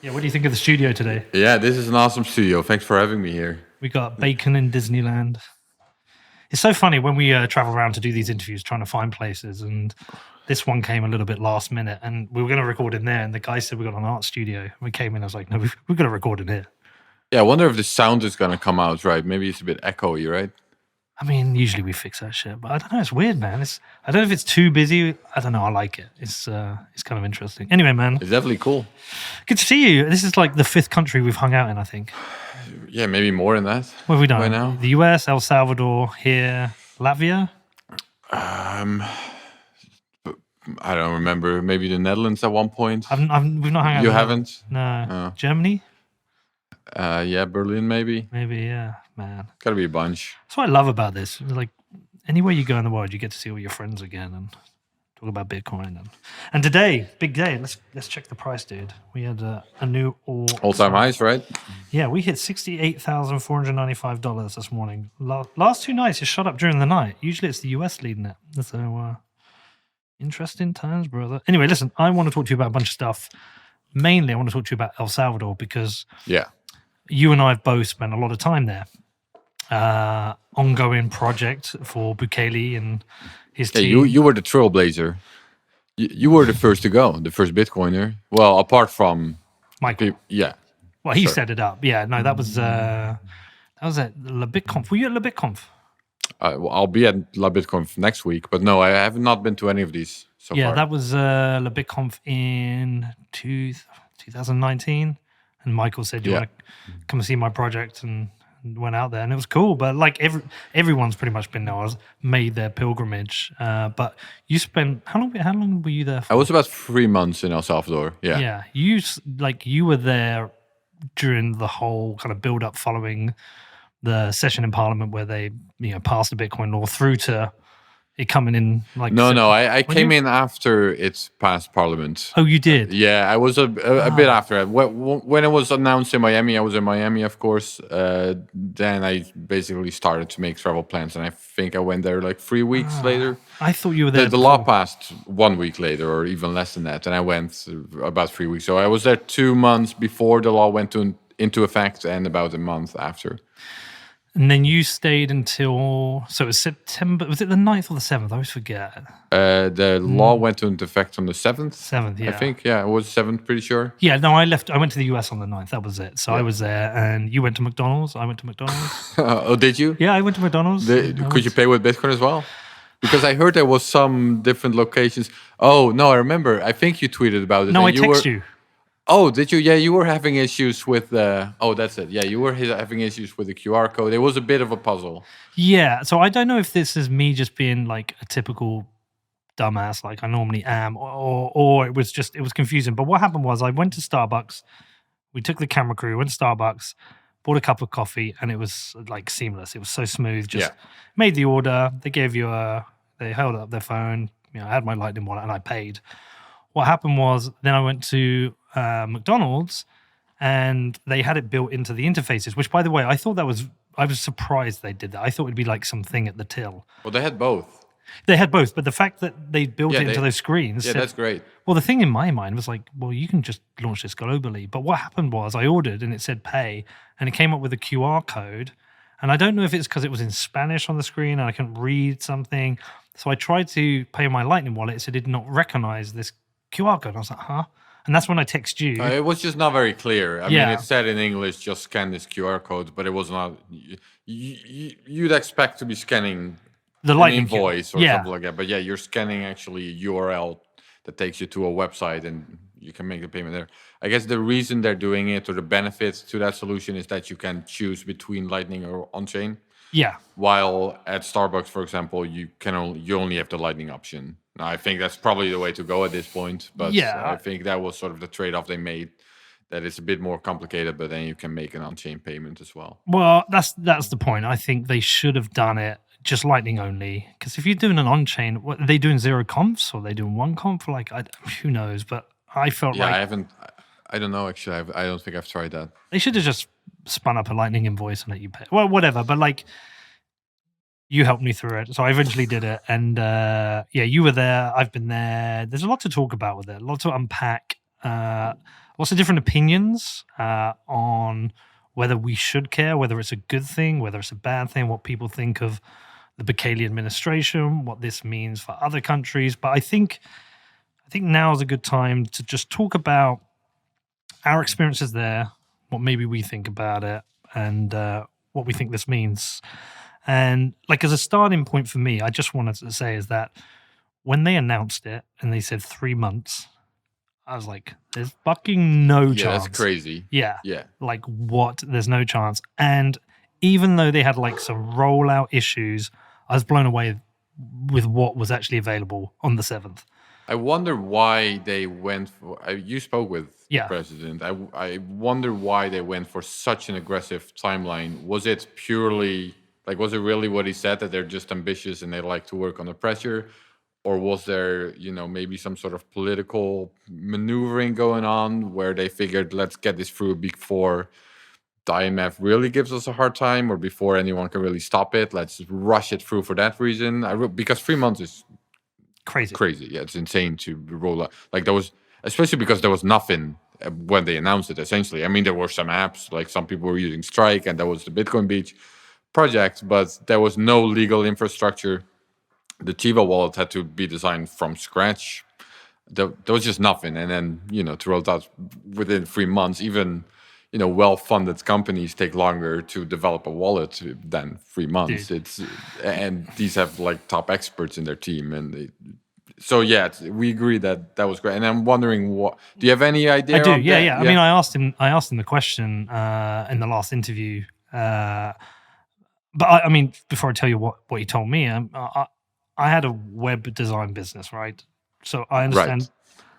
Yeah, what do you think of the studio today? Yeah, this is an awesome studio. Thanks for having me here. We got bacon in Disneyland. It's so funny when we travel around to do these interviews, trying to find places, and this one came a little bit last minute, and we were going to record in there, and the guy said we got an art studio. We came in, I was like, no, we're going to record in here. Yeah, I wonder if the sound is going to come out right. Maybe it's a bit echoey, right? I mean, usually we fix that shit, but I don't know. It's weird, man. I don't know if it's too busy. I don't know. I like it. It's kind of interesting. Anyway, man, It's definitely cool. good to see you. This is like the 5th country we've hung out in, I think. Yeah, maybe more than that. What have we done? By now? The US, El Salvador, here, Latvia. I don't remember. Maybe the Netherlands at one point. We've not hung out. You in- haven't? No. Oh. Germany? Yeah, Berlin maybe. Maybe, yeah, man. Gotta be a bunch. That's what I love about this. Like, anywhere you go in the world, you get to see all your friends again and talk about Bitcoin. And today, big day. Let's check the price, dude. We had a new All-time highs, right? Yeah, we hit $68,495 this morning. Last 2 nights, it shot up during the night. Usually, it's the US leading it. So, interesting times, brother. Anyway, listen, I want to talk to you about a bunch of stuff. Mainly, I want to talk to you about El Salvador because Yeah. you and I have both spent a lot of time there. Ongoing project for Bukele and his Yeah, team. you were the trailblazer. You were the first to go, the first Bitcoiner. Well, apart from Michael. yeah. Well, he Sure. set it up. Yeah, no, that was at La BitConf. Were you at La BitConf? Well, I'll be at La Bitcoin next week, but no, I have not been to any of these so Yeah, far. that was La BitConf in 2019. And Michael said, "You Yeah. want to come and see my project?" And went out there, and it was cool. But like everyone's pretty much been there, made their pilgrimage. But you spent how long were you there for? I was about 3 months in El Salvador. Yeah. Yeah, you were there during the whole kind of build up following the session in Parliament where they passed the Bitcoin law through to it coming in like No, I When came you- in after it's passed Parliament. Oh, you did. Yeah, I was a bit after that. When it was announced in Miami, I was in Miami, of course. Then I basically started to make travel plans, and I think I went there like 3 weeks later. I thought you were The, there. the law before. passed 1 week later, or even less than that, and I went about 3 weeks. So I was there 2 months before the law went into effect, and about a month after. And then you stayed until it was September. Was it the 9th or the 7th? I always forget. The law went into effect on the 7th. 7th, yeah. I think. Yeah, it was 7th, pretty sure. Yeah, no, I went to the US on the 9th. That was it. So I was there, and you went to McDonald's. I went to McDonald's. Oh, did you? Yeah, I went to McDonald's. Could you pay with Bitcoin as well? Because I heard there was some different locations. Oh no, I remember. I think you tweeted about it. No, I and text you. Oh, did you? Yeah, you were having issues with the. Oh, that's it. Yeah, you were having issues with the QR code. It was a bit of a puzzle. Yeah, so I don't know if this is me just being like a typical dumbass like I normally am, or it was confusing. But what happened was I went to Starbucks. We took the camera crew, went to Starbucks, bought a cup of coffee, and it was like seamless. It was so smooth. Just made the order. They gave you they held up their phone. I had my Lightning wallet and I paid. What happened was then I went to McDonald's and they had it built into the interfaces, which by the way, I was surprised they did that. I thought it'd be like something at the till. Well, they had both. They had both, but the fact that they built it into they- those screens. Yeah, said- that's great. Well, the thing in my mind was like, well, you can just launch this globally. But what happened was I ordered and it said pay and it came up with a QR code. And I don't know if it's because it was in Spanish on the screen and I couldn't read something. So I tried to pay my Lightning wallet. It said it did not recognize this QR code. I was like, huh? And that's when I text you. It was just not very clear. I Yeah. mean, it said in English, just scan this QR code, but it was not. You'd expect to be scanning The an Lightning invoice or yeah. something like that. But yeah, you're scanning actually a URL that takes you to a website and you can make the payment there. I guess the reason they're doing it or the benefits to that solution is that you can choose between Lightning or on-chain. Yeah. While at Starbucks, for example, you only have the Lightning option. Now, I think that's probably the way to go at this point. But Yeah. I think that was sort of the trade-off they made. That it's a bit more complicated, but then you can make an on-chain payment as well. Well, that's the point. I think they should have done it just Lightning only. Because if you're doing an on-chain, what are they doing 0 confs or are they doing 1 conf? Like, who knows? But I felt Yeah, like I don't know actually. I don't think I've tried that. they should have just spun up a Lightning invoice and let you pay. Well, whatever. But like, you helped me through it, so I eventually did it. And yeah, you were there. I've been there. There's a lot to talk about with it. A lot to unpack. lots of different opinions on whether we should care, whether it's a good thing, whether it's a bad thing, what people think of the Bukele administration, what this means for other countries. But I think now is a good time to just talk about our experiences there, what maybe we think about it, and what we think this means. And like as a starting point for me, I just wanted to say is that when they announced it and they said 3 months, I was like, there's fucking no chance. Yeah, that's crazy. Yeah. Yeah. Like what? There's no chance. And even though they had like some rollout issues, I was blown away with what was actually available on the 7th. I wonder why they went for. You spoke with the president. I wonder why they went for such an aggressive timeline. Was it purely like? Was it really what he said, that they're just ambitious and they like to work under pressure, or was there, maybe some sort of political maneuvering going on where they figured, let's get this through before the IMF really gives us a hard time, or before anyone can really stop it? Let's rush it through for that reason. Because 3 months is crazy. Yeah, it's insane to roll out. Like there was, especially because there was nothing when they announced it. Essentially, I mean, there were some apps, like some people were using Strike, and there was the Bitcoin Beach project, but there was no legal infrastructure. The Chivo wallet had to be designed from scratch. There was just nothing, and then to roll it out within 3 months, even well-funded companies take longer to develop a wallet than 3 months. And these have like top experts in their team, and we agree that was great. And I'm wondering, what do you have any idea? I do. Yeah. I mean, I asked him the question in the last interview, but I mean, before I tell you what he told me, I had a web design business, right? So I understand. Right.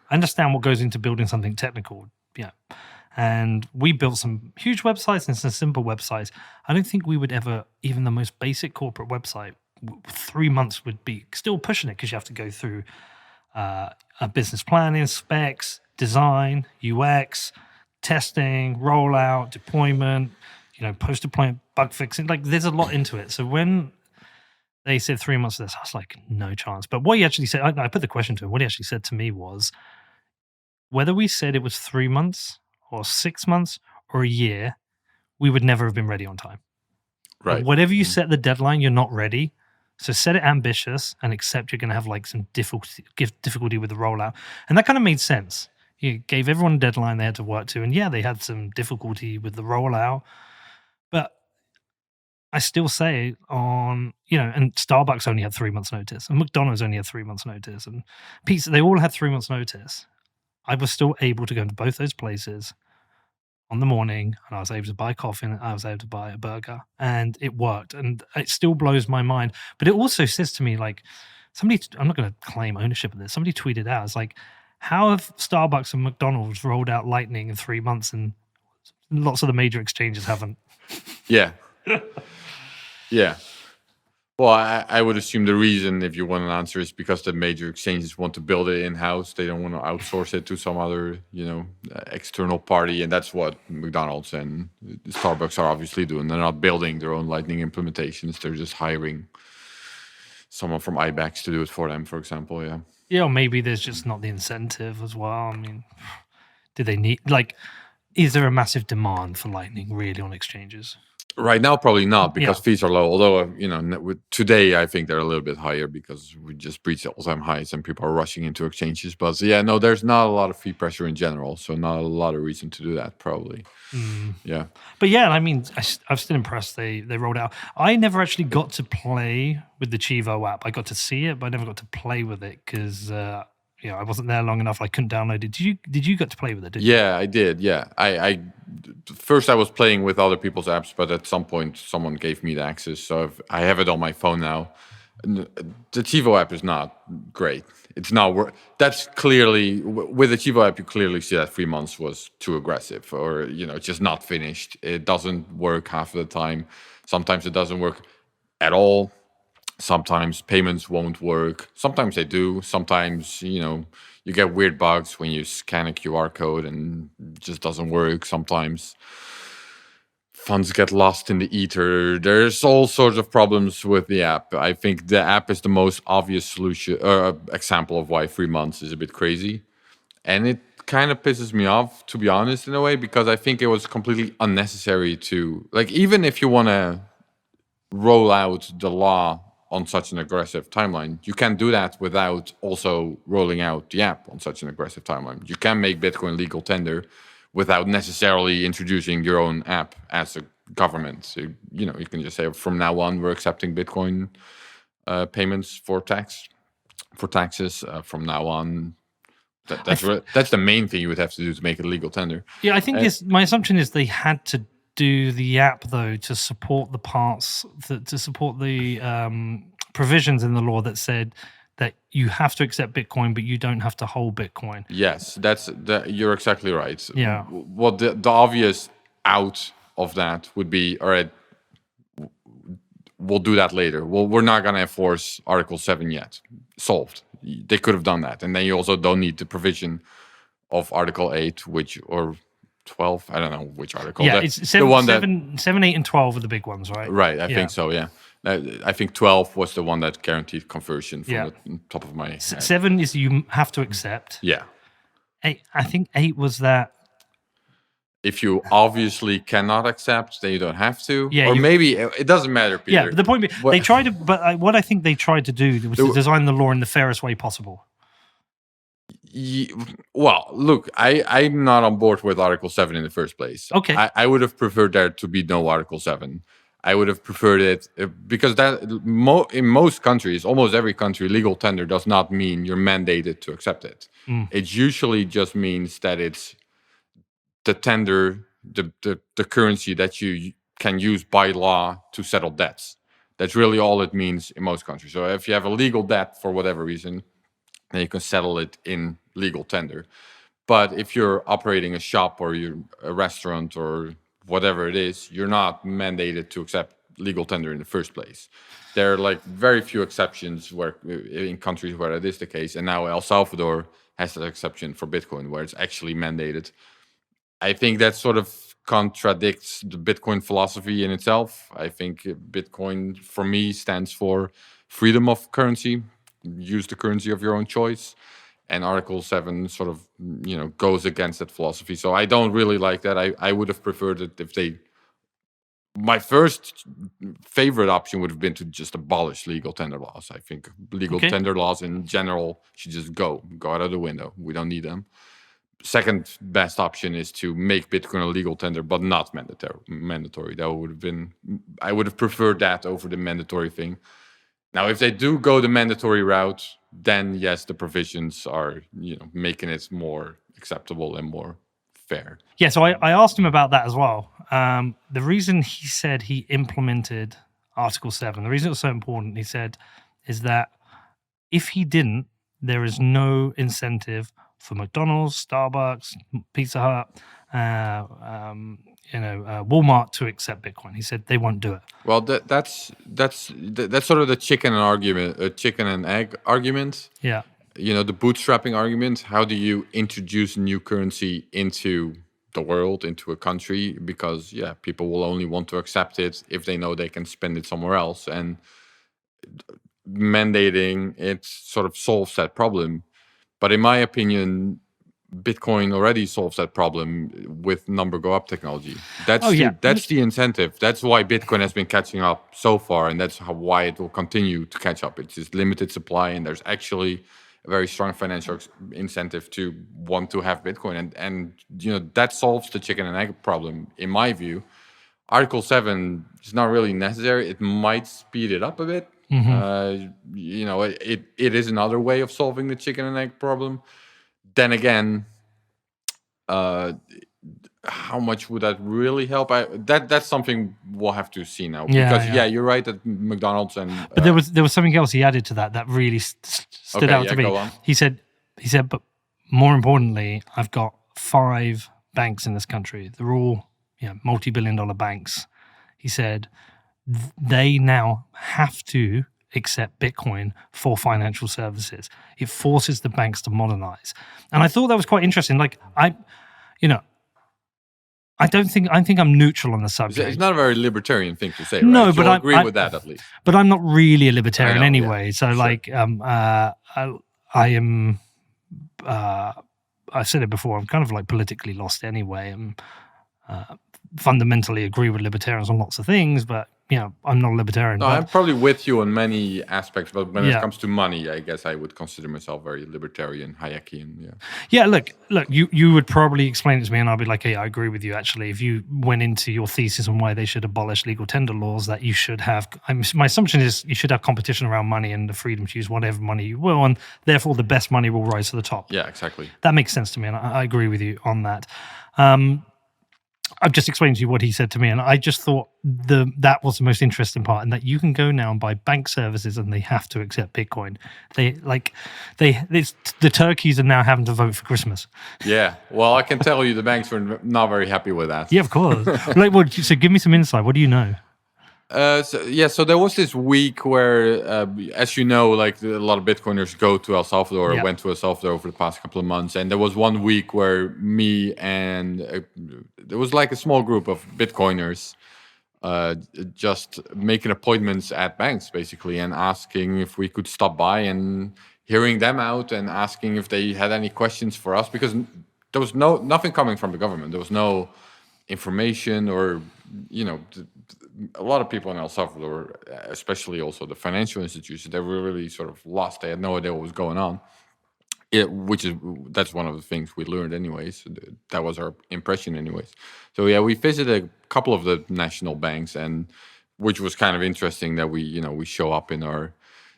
I understand what goes into building something technical. Yeah. And we built some huge websites and some simple websites. I don't think we would ever, even the most basic corporate website, 3 months would be still pushing it, because you have to go through a business planning, specs, design, UX, testing, rollout, deployment, post-deployment bug fixing. Like there's a lot into it. So when they said 3 months of this, I was like, no chance. But what he actually said, I put the question to him. What he actually said to me was, whether we said it was 3 months or 6 months or a year, we would never have been ready on time. Right. Like whatever you set the deadline, you're not ready. So set it ambitious and accept you're going to have like some difficulty with the rollout. And that kind of made sense. You gave everyone a deadline they had to work to. And yeah, they had some difficulty with the rollout. But I still say and Starbucks only had 3 months notice, and McDonald's only had 3 months notice, and pizza, they all had 3 months notice. I was still able to go into both those places on the morning, and I was able to buy coffee, and I was able to buy a burger, and it worked. And it still blows my mind. But it also says to me, like, somebody, I'm not going to claim ownership of this, somebody tweeted out, it's like, how have Starbucks and McDonald's rolled out Lightning in 3 months and lots of the major exchanges haven't? Yeah. Yeah. Well, I would assume the reason, if you want an answer, is because the major exchanges want to build it in-house. They don't want to outsource it to some other, external party. And that's what McDonald's and Starbucks are obviously doing. They're not building their own Lightning implementations. They're just hiring someone from IBEX to do it for them, for example. Yeah. Yeah, or maybe there's just not the incentive as well. I mean, do they need, like, is there a massive demand for Lightning really on exchanges? Right now, probably not, because fees are low. Although, today, I think they're a little bit higher because we just breached all-time highs and people are rushing into exchanges. But yeah, no, there's not a lot of fee pressure in general. So not a lot of reason to do that, probably. Yeah. But yeah, I mean, I'm still impressed they rolled out. I never actually got to play with the Chivo app. I got to see it, but I never got to play with it because... I wasn't there long enough. I couldn't download it. Did you get to play with it? Yeah, I did. Yeah, I first I was playing with other people's apps, but at some point someone gave me the access, so I have it on my phone now. The Chivo app is not great. It's not. That's clearly with the Chivo app. You clearly see that 3 months was too aggressive, or it's just not finished. It doesn't work half of the time. Sometimes it doesn't work at all. Sometimes payments won't work. Sometimes they do. Sometimes, you get weird bugs when you scan a QR code and it just doesn't work. Sometimes funds get lost in the ether. There's all sorts of problems with the app. I think the app is the most obvious solution or example of why 3 months is a bit crazy. And it kind of pisses me off, to be honest, in a way, because I think it was completely unnecessary to, like, even if you want to roll out the law on such an aggressive timeline, you can do that without also rolling out the app on such an aggressive timeline. You can make Bitcoin legal tender without necessarily introducing your own app as a government. So, you know, you can just say from now on we're accepting Bitcoin payments for taxes. From now on, that's the main thing you would have to do to make it legal tender. Yeah, I think my assumption is they had to do the app though to support the parts to support the provisions in the law that said that you have to accept Bitcoin, but you don't have to hold Bitcoin. Yes, you're exactly right. Yeah. What the obvious out of that would be, all right, we'll do that later. Well, we're not going to enforce Article 7 yet. Solved. They could have done that. And then you also don't need the provision of Article 8, or 12. I don't know which article. Yeah, it's 7, 8, and 12 are the big ones, right? Right, I think so, yeah. I think 12 was the one that guaranteed conversion from the top of my head. 7 is you have to accept. Yeah. 8, I think 8 was that. If you obviously cannot accept, then you don't have to. Yeah, or maybe it doesn't matter, Peter. Yeah, but the point they tried to, but what I think they tried to do was to design the law in the fairest way possible. Well, look, I'm not on board with Article 7 in the first place. Okay. I would have preferred there to be no Article 7. I would have preferred it because that in most countries, almost every country, legal tender does not mean you're mandated to accept it. It usually just means that it's the tender, the currency that you can use by law to settle debts. That's really all it means in most countries. So if you have a legal debt for whatever reason, then you can settle it in legal tender. But if you're operating a shop or you're a restaurant or whatever it is, you're not mandated to accept legal tender in the first place. There are like very few exceptions where in countries where it is the case. And now El Salvador has that exception for Bitcoin where it's actually mandated. I think that sort of contradicts the Bitcoin philosophy in itself. I think Bitcoin, for me, stands for freedom of currency. Use the currency of your own choice. And Article 7 sort of, goes against that philosophy. So I don't really like that. I would have preferred it if they... My first favorite option would have been to just abolish legal tender laws. I think legal tender laws in general should just go out of the window. We don't need them. Second best option is to make Bitcoin a legal tender, but not mandatory. That would have been... I would have preferred that over the mandatory thing. Now, if they do go the mandatory route, then yes, the provisions are, making it more acceptable and more fair. Yeah, so I asked him about that as well. The reason he said he implemented Article 7, the reason it was so important, he said, is that if he didn't, there is no incentive for McDonald's, Starbucks, Pizza Hut, Walmart to accept Bitcoin. He said they won't do it. Well, that's sort of the chicken and egg argument. Yeah. The bootstrapping argument. How do you introduce new currency into the world, into a country? Because people will only want to accept it if they know they can spend it somewhere else. And mandating it sort of solves that problem. But in my opinion, Bitcoin already solves that problem with number go up technology. That's the incentive. That's why Bitcoin has been catching up so far, and that's why it will continue to catch up. It's just limited supply, and there's actually a very strong financial incentive to want to have Bitcoin, and that solves the chicken and egg problem in my view. Article 7 is not really necessary. It might speed it up a bit. It is another way of solving the chicken and egg problem. Then again, how much would that really help? That's something we'll have to see now. Because you're right that McDonald's and but there was something else he added to that really stood out to me. He said, but more importantly, I've got 5 banks in this country. They're all multi-billion-dollar banks. He said they now have to accept Bitcoin for financial services. It forces the banks to modernize. And I thought that was quite interesting. Like I think I'm neutral on the subject. It's not a very libertarian thing to say, no, right? But I agree with that at least. But I'm not really a libertarian anyway. So sure. I am I said it before, I'm kind of like politically lost anyway. Fundamentally agree with libertarians on lots of things, but I'm not a libertarian. No, but I'm probably with you on many aspects, but when it Yeah. comes to money, I guess I would consider myself very libertarian, Hayekian. Yeah. Yeah, look, you would probably explain it to me, and I'll be like, hey, I agree with you. Actually, if you went into your thesis on why they should abolish legal tender laws, that you should have. My assumption is you should have competition around money and the freedom to use whatever money you will, and therefore the best money will rise to the top. Yeah, exactly. That makes sense to me, and I agree with you on that. I've just explained to you what he said to me, and I just thought that was the most interesting part, and that you can go now and buy bank services, and they have to accept Bitcoin. The turkeys are now having to vote for Christmas. Yeah, well, I can tell you the banks were not very happy with that. Yeah, of course. So give me some insight. What do you know? So there was this week where, as you know, like a lot of Bitcoiners go to El Salvador, or went to El Salvador over the past couple of months, and there was one week where me and there was like a small group of Bitcoiners just making appointments at banks, basically, and asking if we could stop by and hearing them out and asking if they had any questions for us, because there was nothing coming from the government. There was no information, or a lot of people in El Salvador, especially also the financial institutions, they were really sort of lost. They had no idea what was going on. That's one of the things we learned anyways. That was our impression anyways. So yeah, we visited a couple of the national banks, and which was kind of interesting that we show up in our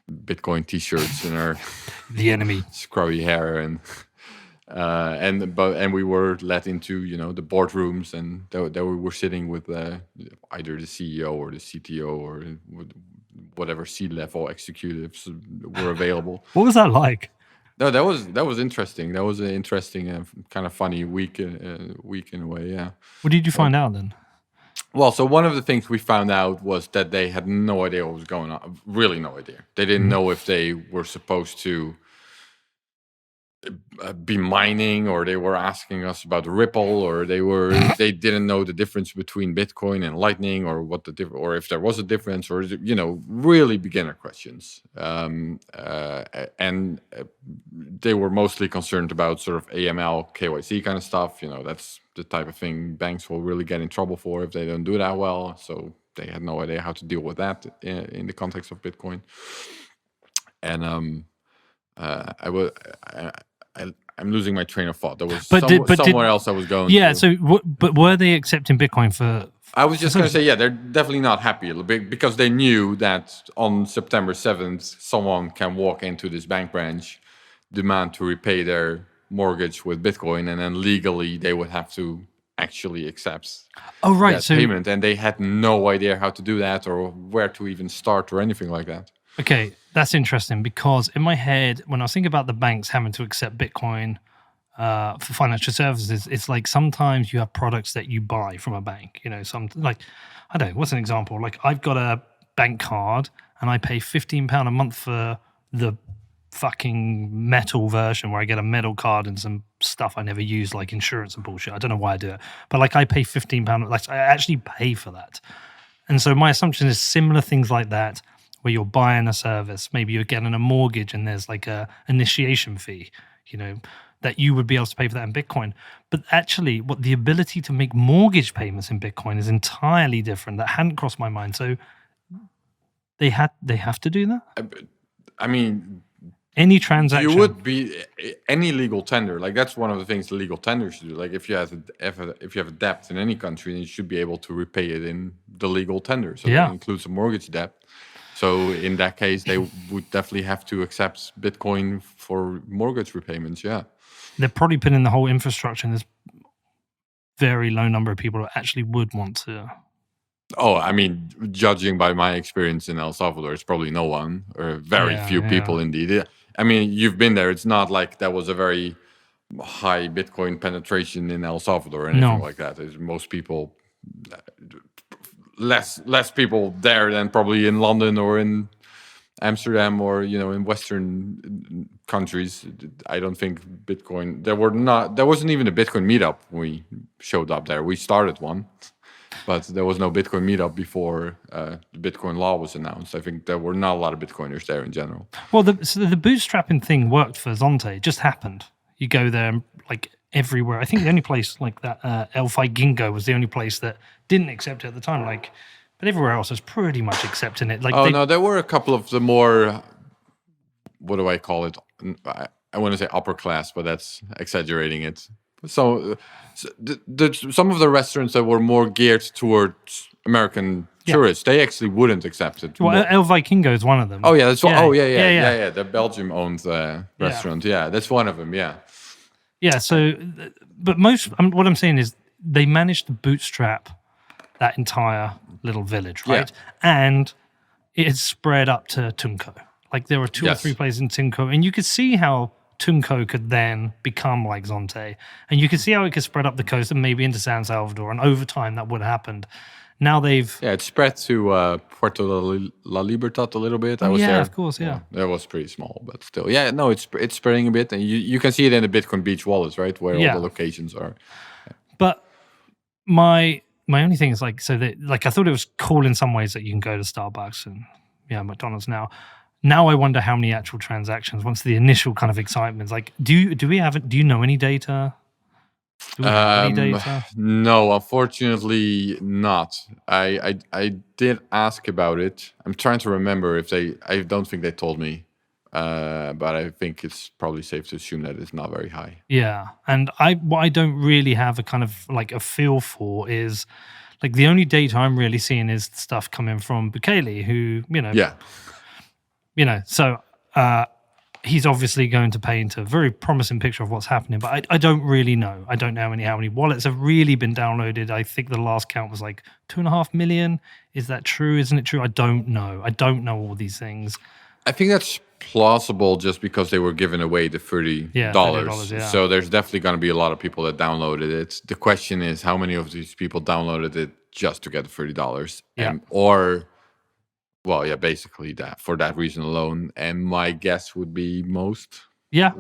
Bitcoin t-shirts and our the enemy scrubby hair, and we were let into the boardrooms, and there we were sitting with either the CEO or the CTO or whatever C-level executives were available. What was that like? No, that was interesting. That was an interesting and kind of funny week in a way. Yeah. What did you find out then? Well, so one of the things we found out was that they had no idea what was going on. Really, no idea. They didn't know if they were supposed to be mining, or they were asking us about Ripple, or they didn't know the difference between Bitcoin and Lightning, or or if there was a difference, or really beginner questions. And they were mostly concerned about sort of AML, KYC kind of stuff. That's the type of thing banks will really get in trouble for if they don't do that well. So they had no idea how to deal with that in the context of Bitcoin. And I'm losing my train of thought. There was somewhere else I was going. Yeah. To. But were they accepting Bitcoin for? I was just going to say, yeah, they're definitely not happy because they knew that on September 7th, someone can walk into this bank branch, demand to repay their mortgage with Bitcoin, and then legally they would have to actually accept that payment. And they had no idea how to do that, or where to even start, or anything like that. Okay, that's interesting, because in my head, when I was thinking about the banks having to accept Bitcoin for financial services, it's like sometimes you have products that you buy from a bank. I don't know, what's an example? Like I've got a bank card and I pay £15 a month for the fucking metal version, where I get a metal card and some stuff I never use, like insurance and bullshit. I don't know why I do it, but like I pay £15. Like I actually pay for that. And so my assumption is similar things like that, where you're buying a service, maybe you're getting a mortgage and there's like a initiation fee, that you would be able to pay for that in Bitcoin. But actually, the ability to make mortgage payments in Bitcoin is entirely different. That hadn't crossed my mind. So they have to do that? I mean, any transaction. You would be any legal tender. Like that's one of the things the legal tender should do. Like if you have a debt in any country, then you should be able to repay it in the legal tender. So that includes a mortgage debt. So in that case, they would definitely have to accept Bitcoin for mortgage repayments. Yeah, they're probably putting in the whole infrastructure, and there's very low number of people who actually would want to. Oh, I mean, judging by my experience in El Salvador, it's probably no one, or very few people indeed. I mean, you've been there. It's not like that was a very high Bitcoin penetration in El Salvador or anything like that. There's most people. Less people there than probably in London or in Amsterdam or in Western countries. I don't think Bitcoin. There wasn't even a Bitcoin meetup when we showed up there. We started one, but there was no Bitcoin meetup before the Bitcoin law was announced. I think there were not a lot of Bitcoiners there in general. Well, the bootstrapping thing worked for Zonte. It just happened. you go there and like everywhere. I think the only place like that, El-Fi Gingo was the only place that didn't accept it at the time. Like, but everywhere else was pretty much accepting it. Like, no, there were a couple of the more, what do I call it? I want to say upper class, but that's exaggerating it. So, some of the restaurants that were more geared towards American tourists, they actually wouldn't accept it. Well, El-Fi Gingo is one of them. Oh yeah, that's one. Oh yeah. The Belgium-owned restaurant. Yeah, that's one of them. Yeah. Yeah. So, but what I'm saying is they managed to bootstrap that entire little village, right? And it has spread up to Tunco. Like there were two or three places in Tunco, and you could see how Tunco could then become like Zonte, and you could see how it could spread up the coast and maybe into San Salvador, and over time that would have happened. Now they've it spread to Puerto La Libertad a little bit. I was there. Of course, yeah. That was pretty small, but still, it's spreading a bit, and you can see it in the Bitcoin Beach wallets, right, where all the locations are. But my only thing is like, so that like I thought it was cool in some ways that you can go to Starbucks and McDonald's now. Now I wonder how many actual transactions. Once the initial kind of excitement is like, do you know any data? Do we have any data? No, unfortunately not. I did ask about it. I'm trying to remember if I don't think they told me, but I think it's probably safe to assume that it's not very high. Yeah, and what I don't really have a kind of like a feel for is like the only data I'm really seeing is stuff coming from Bukele, who so he's obviously going to paint a very promising picture of what's happening, but I don't really know. I don't know how many wallets have really been downloaded. I think the last count was like 2.5 million. Is that true? Isn't it true? I don't know. I don't know all these things. I think that's plausible just because they were giving away the $30. $30, so there's definitely going to be a lot of people that downloaded it. The question is how many of these people downloaded it just to get the $30? Basically that for that reason alone. And my guess would be most. Yeah.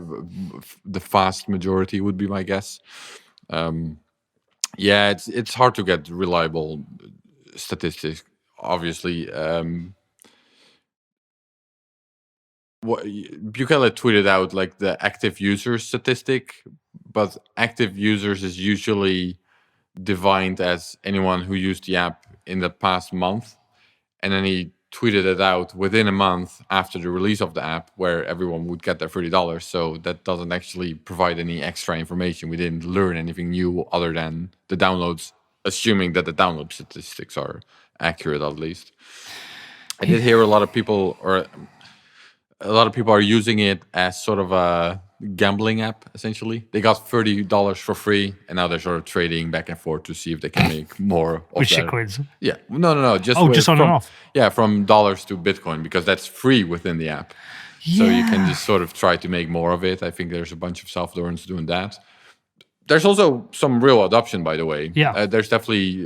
The vast majority would be my guess. It's hard to get reliable statistics, obviously. Bukele tweeted out like the active users statistic, but active users is usually defined as anyone who used the app in the past month. And then he tweeted it out within a month after the release of the app where everyone would get their $30. So that doesn't actually provide any extra information. We didn't learn anything new other than the downloads, assuming that the download statistics are accurate at least. I did hear a lot of people are using it as sort of a gambling app, essentially. They got $30 for free, and now they're sort of trading back and forth to see if they can make more of with shitcoins. Yeah. No. Just on and off. Yeah, from dollars to Bitcoin, because that's free within the app. Yeah. So you can just sort of try to make more of it. I think there's a bunch of Salvadorans doing that. There's also some real adoption, by the way. Yeah. There's definitely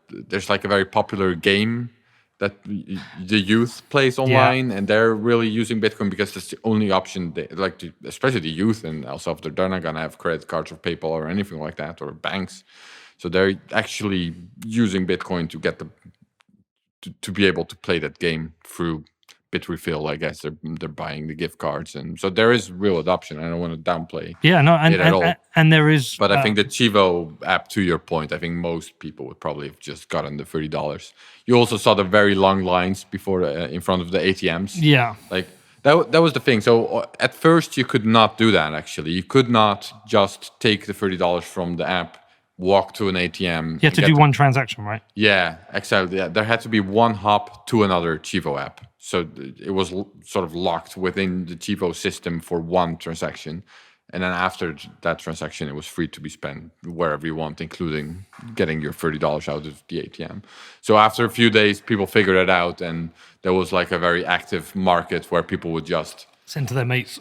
there's like a very popular game that the youth plays online, and they're really using Bitcoin because that's the only option. Especially the youth in El Salvador, they're not gonna have credit cards or PayPal or anything like that, or banks. So they're actually using Bitcoin to get to be able to play that game through Bitrefill. I guess they're buying the gift cards, and so there is real adoption. I don't want to downplay it at all. And there is, but I think the Chivo app, to your point, I think most people would probably have just gotten the $30. You also saw the very long lines before in front of the ATMs. Yeah, like that was the thing. So at first you could not do that. Actually, you could not just take the $30 from the app, walk to an ATM. You had to do one transaction, right? Yeah, exactly. Yeah. There had to be one hop to another Chivo app. So it was sort of locked within the Chivo system for one transaction. And then after that transaction, it was free to be spent wherever you want, including getting your $30 out of the ATM. So after a few days, people figured it out. And there was like a very active market where people would just send to their mates.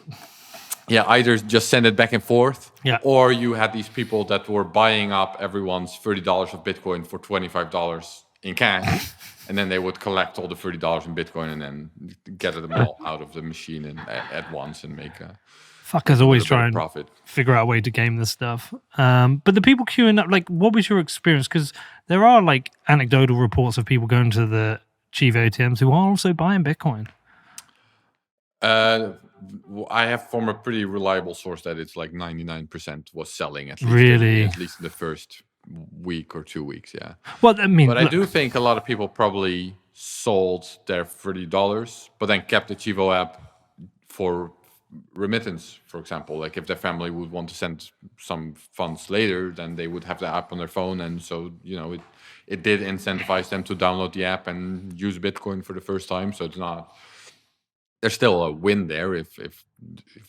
Yeah, either just send it back and forth, yeah, or you had these people that were buying up everyone's $30 of Bitcoin for $25 in cash, and then they would collect all the $30 in Bitcoin and then get them all out of the machine and at once and make a fuckers always try and profit. Figure out a way to game this stuff. But the people queuing up, like, what was your experience? Because there are like anecdotal reports of people going to the Chivo ATMs who are also buying Bitcoin. I have from a pretty reliable source that it's like 99% was selling at least Really? at least in the first week or 2 weeks. Yeah. Well, I mean, But I look, do think a lot of people probably sold their $30, but then kept the Chivo app for remittance, for example. Like if their family would want to send some funds later, then they would have the app on their phone, and so it did incentivize them to download the app and use Bitcoin for the first time. So it's not. There's still a win there if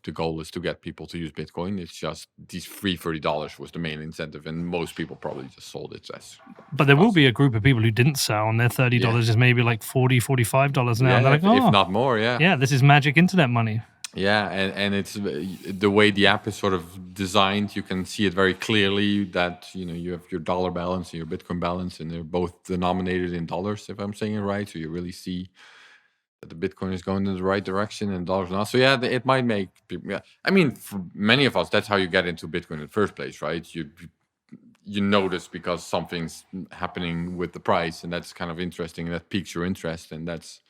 the goal is to get people to use Bitcoin. It's just these free $30 was the main incentive, and most people probably just sold it as. but there will be a group of people who didn't sell, and their $30 is maybe like $40, $45 now. Yeah, And they're like, if not more, yeah. yeah, this is magic internet money. Yeah, and it's the way the app is sort of designed. You can see it very clearly that you have your dollar balance and your Bitcoin balance, and they're both denominated in dollars. If I'm saying it right, so you really see that the Bitcoin is going in the right direction and dollars not. So yeah, it might make people. Yeah, I mean, for many of us, that's how you get into Bitcoin in the first place, right? You notice because something's happening with the price, and that's kind of interesting, and that piques your interest, and that's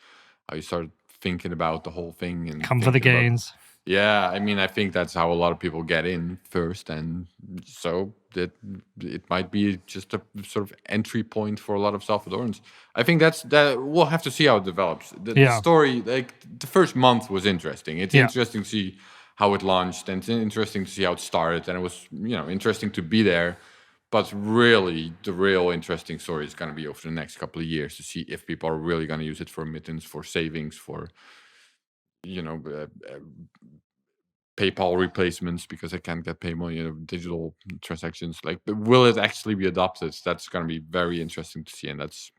how you start thinking about the whole thing and Come for the thinking about- gains. yeah, I mean, I think that's how a lot of people get in first, and so that it might be just a sort of entry point for a lot of Salvadorans. I think that we'll have to see how it develops. The story, like the first month, was interesting. It's interesting to see how it launched, and it's interesting to see how it started, and it was interesting to be there. But really, the real interesting story is going to be over the next couple of years to see if people are really going to use it for remittance, for savings, for PayPal replacements because I can't get payment, digital transactions. Like, but will it actually be adopted? That's going to be very interesting to see, and that's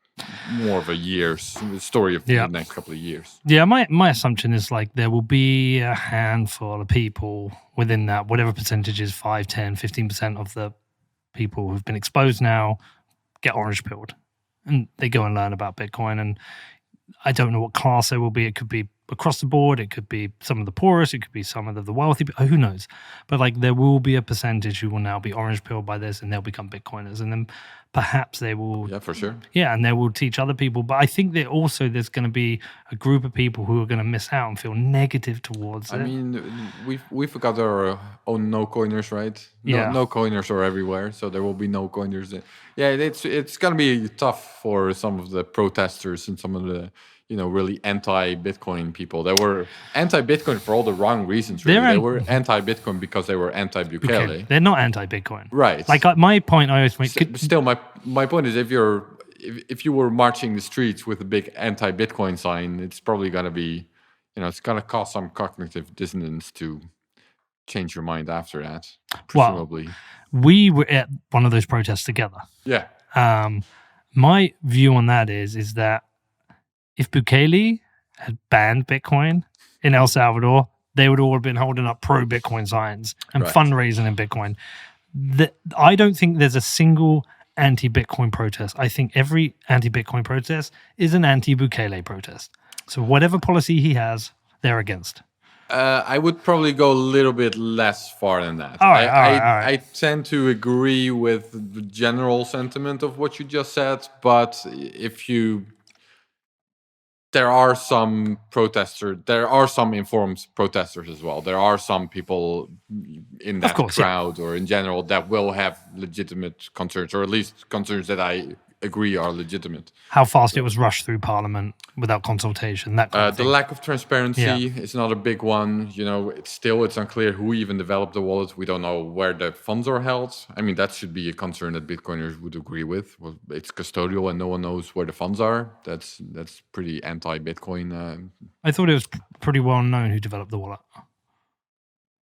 more of a story of the next couple of years. Yeah, my assumption is like there will be a handful of people within that, whatever percentage is 5, 10, 15% of the people who've been exposed now get orange pilled, and they go and learn about Bitcoin. And I don't know what class there will be. It could be across the board. It could be some of the poorest. It could be some of the wealthy. Who knows? But like there will be a percentage who will now be orange pilled by this, and they'll become Bitcoiners. And then perhaps they will. Yeah, for sure. Yeah, and they will teach other people. But I think that also there's going to be a group of people who are going to miss out and feel negative towards it. I mean, we've got our own no-coiners, right? No-coiners are everywhere, so there will be no-coiners. Yeah, it's going to be tough for some of the protesters and some of the really anti-Bitcoin people. They were anti-Bitcoin for all the wrong reasons. Really. They were anti-Bitcoin because they were anti-Bukele. They're not anti-Bitcoin, right? Like my point, I always make. Still, my point is, if you were marching the streets with a big anti-Bitcoin sign, it's probably going to be, it's going to cause some cognitive dissonance to change your mind after that. Presumably, we were at one of those protests together. Yeah. My view on that is that if Bukele had banned Bitcoin in El Salvador, they would all have been holding up pro-Bitcoin signs and fundraising in Bitcoin. I don't think there's a single anti-Bitcoin protest. I think every anti-Bitcoin protest is an anti-Bukele protest. So whatever policy he has, they're against. I would probably go a little bit less far than that. All right. I tend to agree with the general sentiment of what you just said, but there are some protesters. There are some informed protesters as well. There are some people in that crowd or in general that will have legitimate concerns, or at least concerns that I agree are legitimate. How fast it was rushed through Parliament without consultation. That kind of the thing. lack of transparency is not a big one. It's unclear who even developed the wallet. We don't know where the funds are held. I mean, that should be a concern that Bitcoiners would agree with. Well, it's custodial and no one knows where the funds are. That's pretty anti-Bitcoin. I thought it was pretty well known who developed the wallet.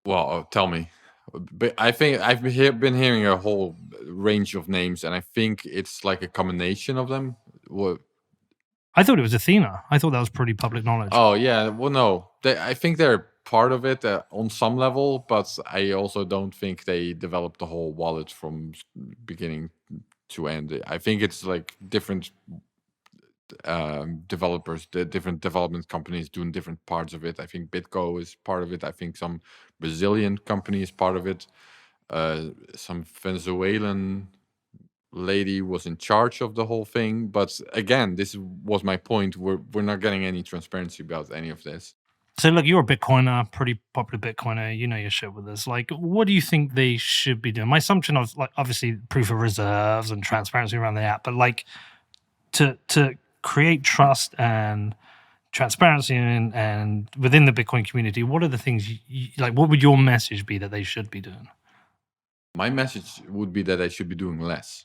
Well, tell me. But I think I've been hearing a whole range of names, and I think it's like a combination of them. What? I thought it was Athena. I thought that was pretty public knowledge. Oh, yeah. Well, no. I think they're part of it on some level, but I also don't think they developed the whole wallet from beginning to end. I think it's like different developers, the different development companies doing different parts of it. I think BitGo is part of it. I think some Brazilian company is part of it. Some Venezuelan lady was in charge of the whole thing. But again, this was my point. We're not getting any transparency about any of this. So, look, you're a Bitcoiner, pretty popular Bitcoiner. You know your shit with this. Like, what do you think they should be doing? My assumption of, like, obviously proof of reserves and transparency around the app, but like to create trust and transparency and within the Bitcoin community, what are the things like? What would your message be that they should be doing? My message would be that they should be doing less.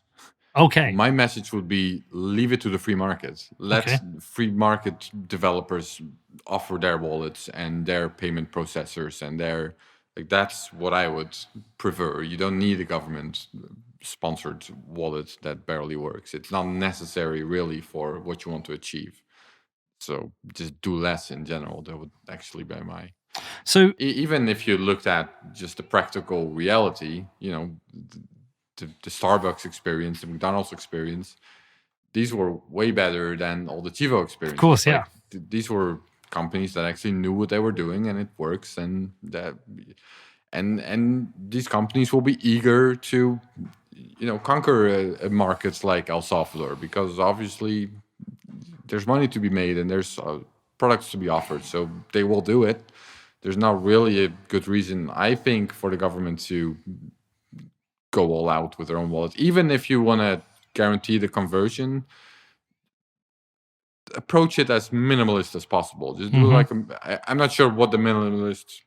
Okay. My message would be leave it to the free market. Let free market developers offer their wallets and their payment processors and their that's what I would prefer. You don't need a government sponsored wallet that barely works. It's not necessary really for what you want to achieve. So just do less in general. That would actually be my. So even if you looked at just the practical reality, the Starbucks experience, the McDonald's experience, these were way better than all the Chivo experiences. Of course, yeah. These were companies that actually knew what they were doing, and it works, and these companies will be eager to, conquer markets like El Salvador, because obviously there's money to be made and there's products to be offered, so they will do it. There's not really a good reason, I think, for the government to go all out with their own wallet. Even if you want to guarantee the conversion, approach it as minimalist as possible. Just do I'm not sure what the minimalist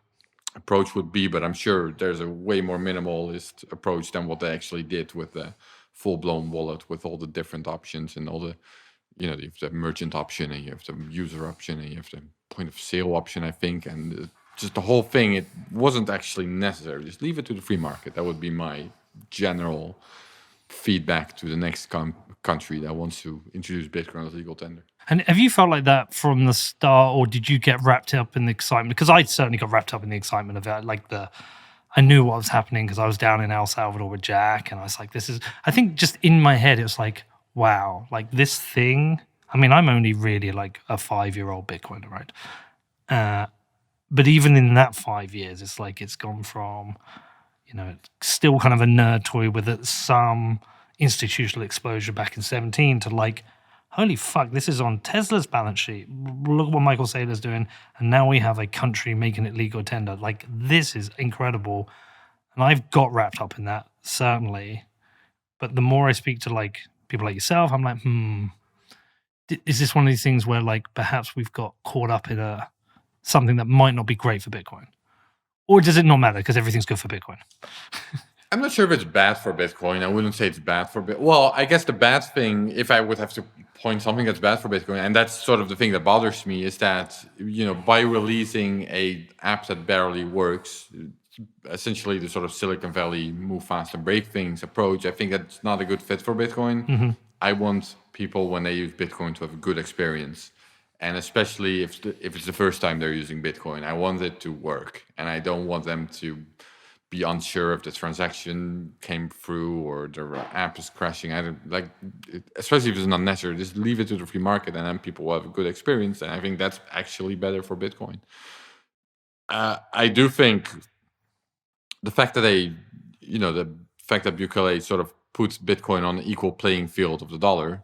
approach would be, but I'm sure there's a way more minimalist approach than what they actually did with the full-blown wallet, with all the different options and all the, you have the merchant option and you have the user option and you have the point of sale option, I think, and just the whole thing. It wasn't actually necessary. Just leave it to the free market. That would be my general feedback to the next country that wants to introduce Bitcoin as legal tender. And have you felt like that from the start, or did you get wrapped up in the excitement? Because I certainly got wrapped up in the excitement of it. Like I knew what was happening because I was down in El Salvador with Jack, and I was like, I think just in my head, it was like, wow, like this thing. I mean, I'm only really like a 5-year-old Bitcoiner, right? But even in that 5 years, it's like it's gone from, still kind of a nerd toy with some institutional exposure back in 2017 to like, holy fuck, this is on Tesla's balance sheet. Look what Michael Saylor's doing. And now we have a country making it legal tender. Like, this is incredible. And I've got wrapped up in that, certainly. But the more I speak to like people like yourself, I'm like, is this one of these things where like perhaps we've got caught up in something that might not be great for Bitcoin? Or does it not matter because everything's good for Bitcoin? I'm not sure if it's bad for Bitcoin. I wouldn't say it's bad for Bitcoin. Well, I guess the bad thing, if I would have to point something that's bad for Bitcoin, and that's sort of the thing that bothers me, is that, by releasing a app that barely works, essentially the sort of Silicon Valley move fast and break things approach, I think that's not a good fit for Bitcoin. Mm-hmm. I want people, when they use Bitcoin, to have a good experience. And especially if it's the first time they're using Bitcoin, I want it to work. And I don't want them to be unsure if the transaction came through or the app is crashing. I don't like it, especially if it's not necessary. Just leave it to the free market, and then people will have a good experience. And I think that's actually better for Bitcoin. I do think the fact that the fact that Bukele sort of puts Bitcoin on the equal playing field of the dollar,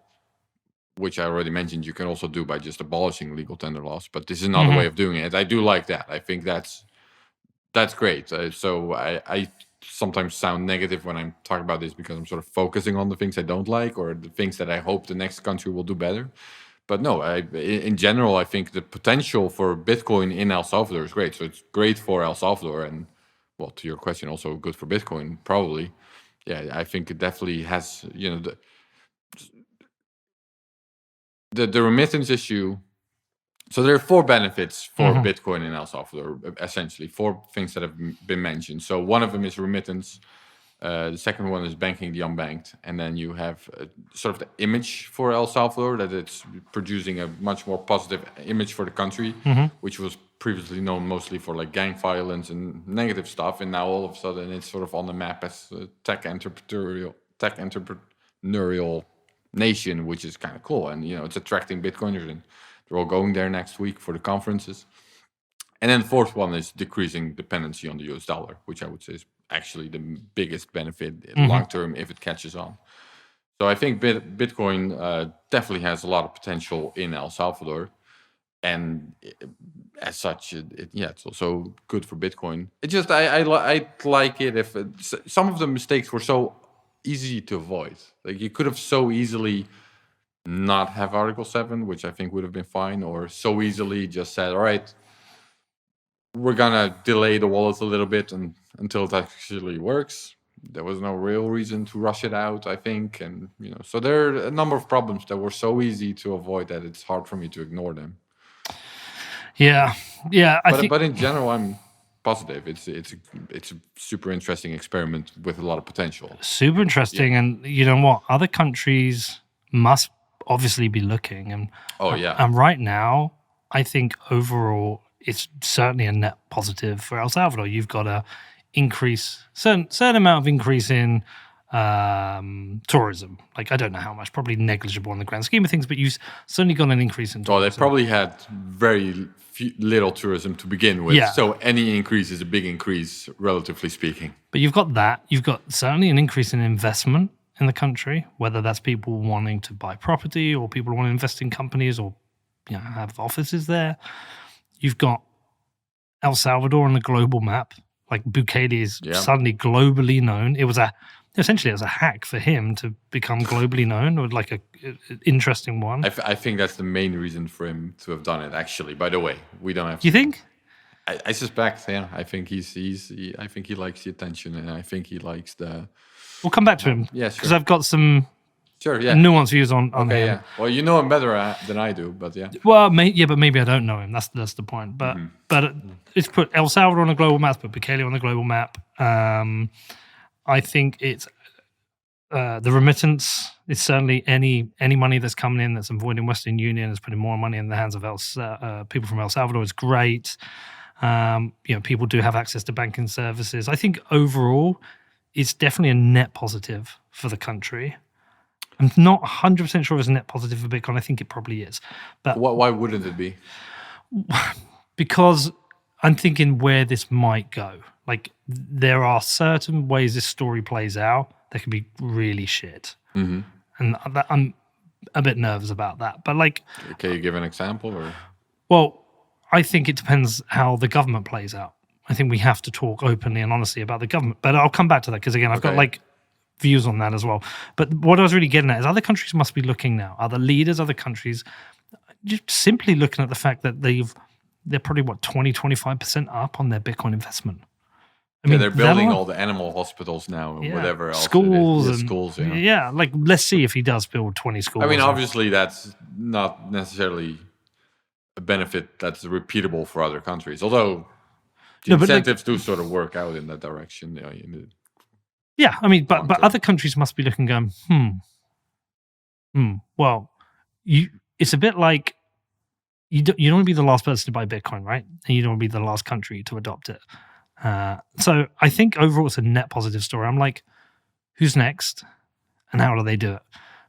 which I already mentioned, you can also do by just abolishing legal tender laws. But this is not a way of doing it. I do like that. I think that's great. So I sometimes sound negative when I'm talking about this because I'm sort of focusing on the things I don't like or the things that I hope the next country will do better. But no, in general, I think the potential for Bitcoin in El Salvador is great. So it's great for El Salvador, and well, to your question, also good for Bitcoin, probably. Yeah, I think it definitely has, the remittance issue. So there are 4 benefits for Bitcoin in El Salvador, essentially 4 things that have been mentioned. So one of them is remittance. The second one is banking the unbanked. And then you have sort of the image for El Salvador, that it's producing a much more positive image for the country, which was previously known mostly for like gang violence and negative stuff. And now all of a sudden it's sort of on the map as a tech entrepreneurial nation, which is kind of cool. And, it's attracting Bitcoiners, and they're all going there next week for the conferences. And then the fourth one is decreasing dependency on the US dollar, which I would say is actually the biggest benefit long term if it catches on. So I think Bitcoin definitely has a lot of potential in El Salvador. and as such, it's also good for Bitcoin. It just I like it if some of the mistakes were so easy to avoid. Like you could have so easily not have Article 7, which I think would have been fine, or so easily just said, all right, we're gonna delay the wallet a little bit until it actually works. There was no real reason to rush it out, I think, and so there are a number of problems that were so easy to avoid that it's hard for me to ignore them. Yeah. But in general, I'm positive. It's a super interesting experiment with a lot of potential. Super interesting, and you know what? Other countries must obviously be looking, and and right now, I think overall, it's certainly a net positive for El Salvador. You've got a certain amount of increase in tourism. Like I don't know how much, probably negligible in the grand scheme of things, but you've certainly got an increase in tourism. Well, they probably had very little tourism to begin with, so any increase is a big increase, relatively speaking. But you've got that. You've got certainly an increase in investment in the country, whether that's people wanting to buy property or people want to invest in companies or have offices there. You've got El Salvador on the global map. Like Bukele is suddenly globally known. It was essentially as a hack for him to become globally known, or like an interesting one. I think that's the main reason for him to have done it. Actually, by the way, we don't have. You think? I suspect. Yeah, I think I think he likes the attention, and I think he likes the. We'll come back to him. Yeah, sure. Because I've got some. Sure, yeah. Nuanced views on him. Yeah. Well, you know him better than I do, but yeah. Well, but maybe I don't know him. That's the point. But it's put El Salvador on the global map, put Bukele on the global map. I think it's the remittance is certainly any money that's coming in that's avoiding Western Union is putting more money in the hands of people from El Salvador is great. People do have access to banking services. I think overall, it's definitely a net positive for the country. I'm not 100% sure it's a net positive for Bitcoin. I think it probably is. But why wouldn't it be? Because I'm thinking where this might go. Like, there are certain ways this story plays out that can be really shit. Mm-hmm. And I'm a bit nervous about that. But, like... Can you give an example? Or? Well, I think it depends how the government plays out. I think we have to talk openly and honestly about the government. But I'll come back to that because, again, I've got, like... views on that as well. But what I was really getting at is other countries must be looking now. Other leaders, other countries, just simply looking at the fact that they're probably 20-25% up on their Bitcoin investment. I mean, they're building all the animal hospitals now and whatever else. Schools. Yeah, like let's see if he does build 20 schools. I mean, obviously that's not necessarily a benefit that's repeatable for other countries. Although the incentives do sort of work out in that direction. Yeah, I mean, but other countries must be looking, going, well, it's a bit like you don't want to be the last person to buy Bitcoin, right? And you don't want to be the last country to adopt it. So I think overall it's a net positive story. I'm like, who's next, and how do they do it?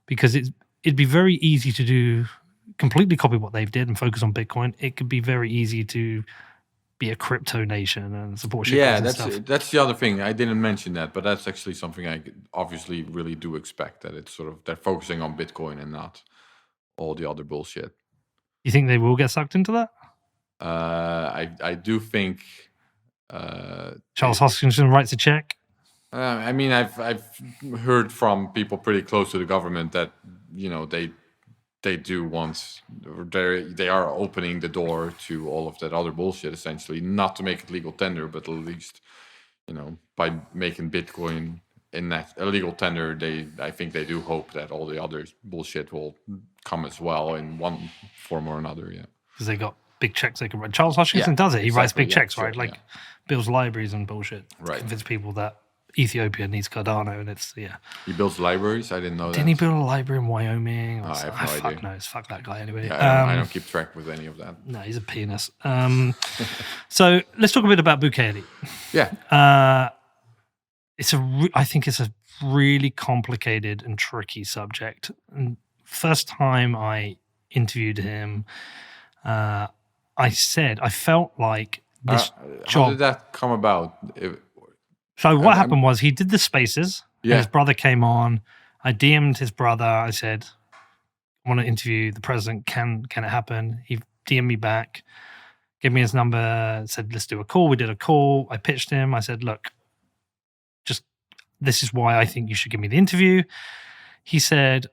Because it'd be very easy to do completely copy what they've did and focus on Bitcoin. It could be very easy to be a crypto nation and support shit. Yeah, that's the other thing. I didn't mention that, but that's actually something I obviously really do expect, that it's sort of they're focusing on Bitcoin and not all the other bullshit. You think they will get sucked into that? I do think Charles Hoskinson writes a check. I mean, I've heard from people pretty close to the government that they do want, they are opening the door to all of that other bullshit, essentially, not to make it legal tender, but at least, by making Bitcoin in that illegal tender, I think they do hope that all the other bullshit will come as well in one form or another. Yeah, because they got big checks they can write. Charles Hoskinson does it. He writes big checks, right? Like builds libraries and bullshit. Right. Convince people that Ethiopia needs Cardano, and it's He builds libraries. I didn't know that. Didn't he build a library in Wyoming? I have no idea. Knows. Fuck that guy anyway. Yeah, I don't keep track with any of that. No, he's a penis. So let's talk a bit about Bukele. Yeah. I think it's a really complicated and tricky subject. And first time I interviewed him, I said I felt like this job. How did that come about? So what happened was he did the spaces. Yeah. His brother came on. I DM'd his brother. I said, I want to interview the president. Can it happen? He DM'd me back, gave me his number, said, let's do a call. We did a call. I pitched him. I said, look, this is why I think you should give me the interview. He said,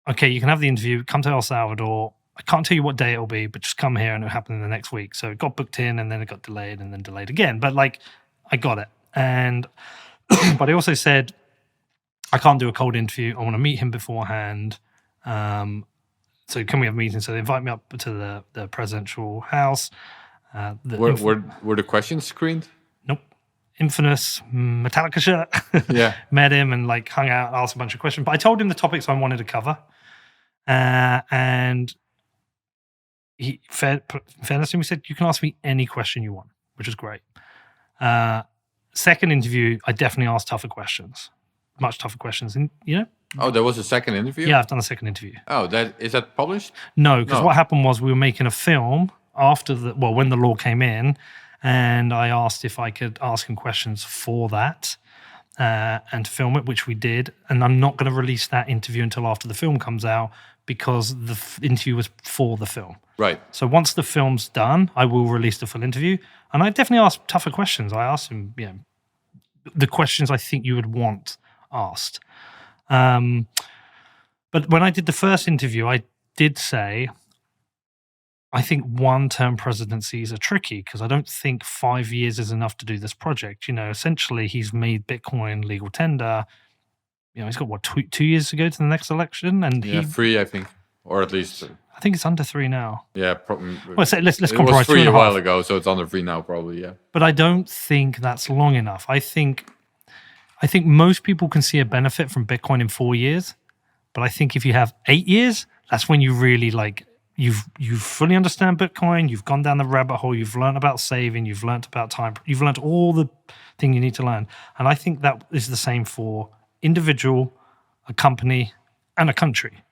okay, you can have the interview. Come to El Salvador. I can't tell you what day it'll be, but just come here and it'll happen in the next week. So it got booked in and then it got delayed and then delayed again. But like, I got it. And, but I also said, I can't do a cold interview. I want to meet him beforehand. So can we have a meeting? So they invite me up to the presidential house. Were the questions screened? Nope. Infamous Metallica shirt. Yeah. Met him and like hung out, asked a bunch of questions. But I told him the topics I wanted to cover. And he, fairness to him, he said, you can ask me any question you want, which is great. Second interview, I definitely asked tougher questions, much tougher questions. And, Oh, there was a second interview? Yeah, I've done a second interview. Oh, is that published? No, because what happened was we were making a film when the law came in, and I asked if I could ask him questions for that and film it, which we did. And I'm not going to release that interview until after the film comes out because the interview was for the film. Right. So once the film's done, I will release the full interview. And I definitely asked tougher questions. I asked him, the questions I think you would want asked. But when I did the first interview, I did say, I think one-term presidencies are tricky because I don't think 5 years is enough to do this project. Essentially, he's made Bitcoin legal tender. He's got, 2 years to go to the next election? And 3, I think, or at least... I think it's under 3 now. Yeah, probably. Well, so let's it compromise. It was 3 a while ago, so it's under 3 now, probably, yeah. But I don't think that's long enough. I think most people can see a benefit from Bitcoin in 4 years. But I think if you have 8 years, that's when you really you fully understand Bitcoin, you've gone down the rabbit hole, you've learned about saving, you've learned about time, you've learned all the thing you need to learn. And I think that is the same for individual, a company, and a country.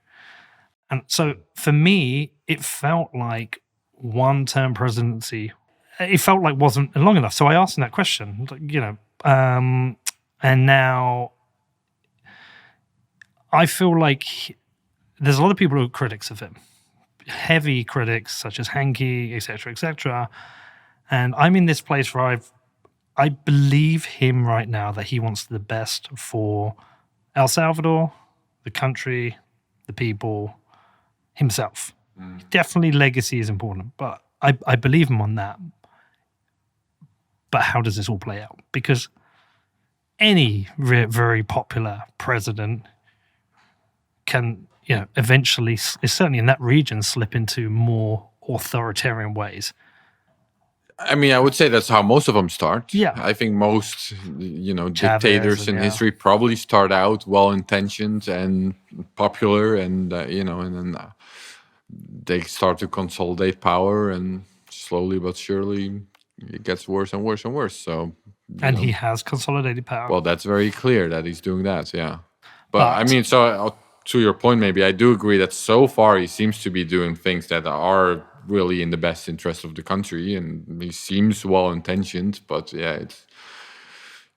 And so for me, it felt like one-term presidency, it felt like wasn't long enough. So I asked him that question, and now I feel like there's a lot of people who are critics of him. Heavy critics such as Hanke, etc., etc. And I'm in this place where I believe him right now that he wants the best for El Salvador, the country, the people, himself. Definitely legacy is important, but I believe him on that. But how does this all play out? Because any very popular president can eventually, certainly in that region, slip into more authoritarian ways. I mean, I would say that's how most of them start. Yeah. I think most, dictators in history probably start out well-intentioned and popular, and and then they start to consolidate power, and slowly but surely it gets worse and worse and worse. So, he has consolidated power. Well, that's very clear that he's doing that. Yeah, but I mean, so. To your point, maybe I do agree that so far he seems to be doing things that are really in the best interest of the country, and he seems well-intentioned. But yeah, it's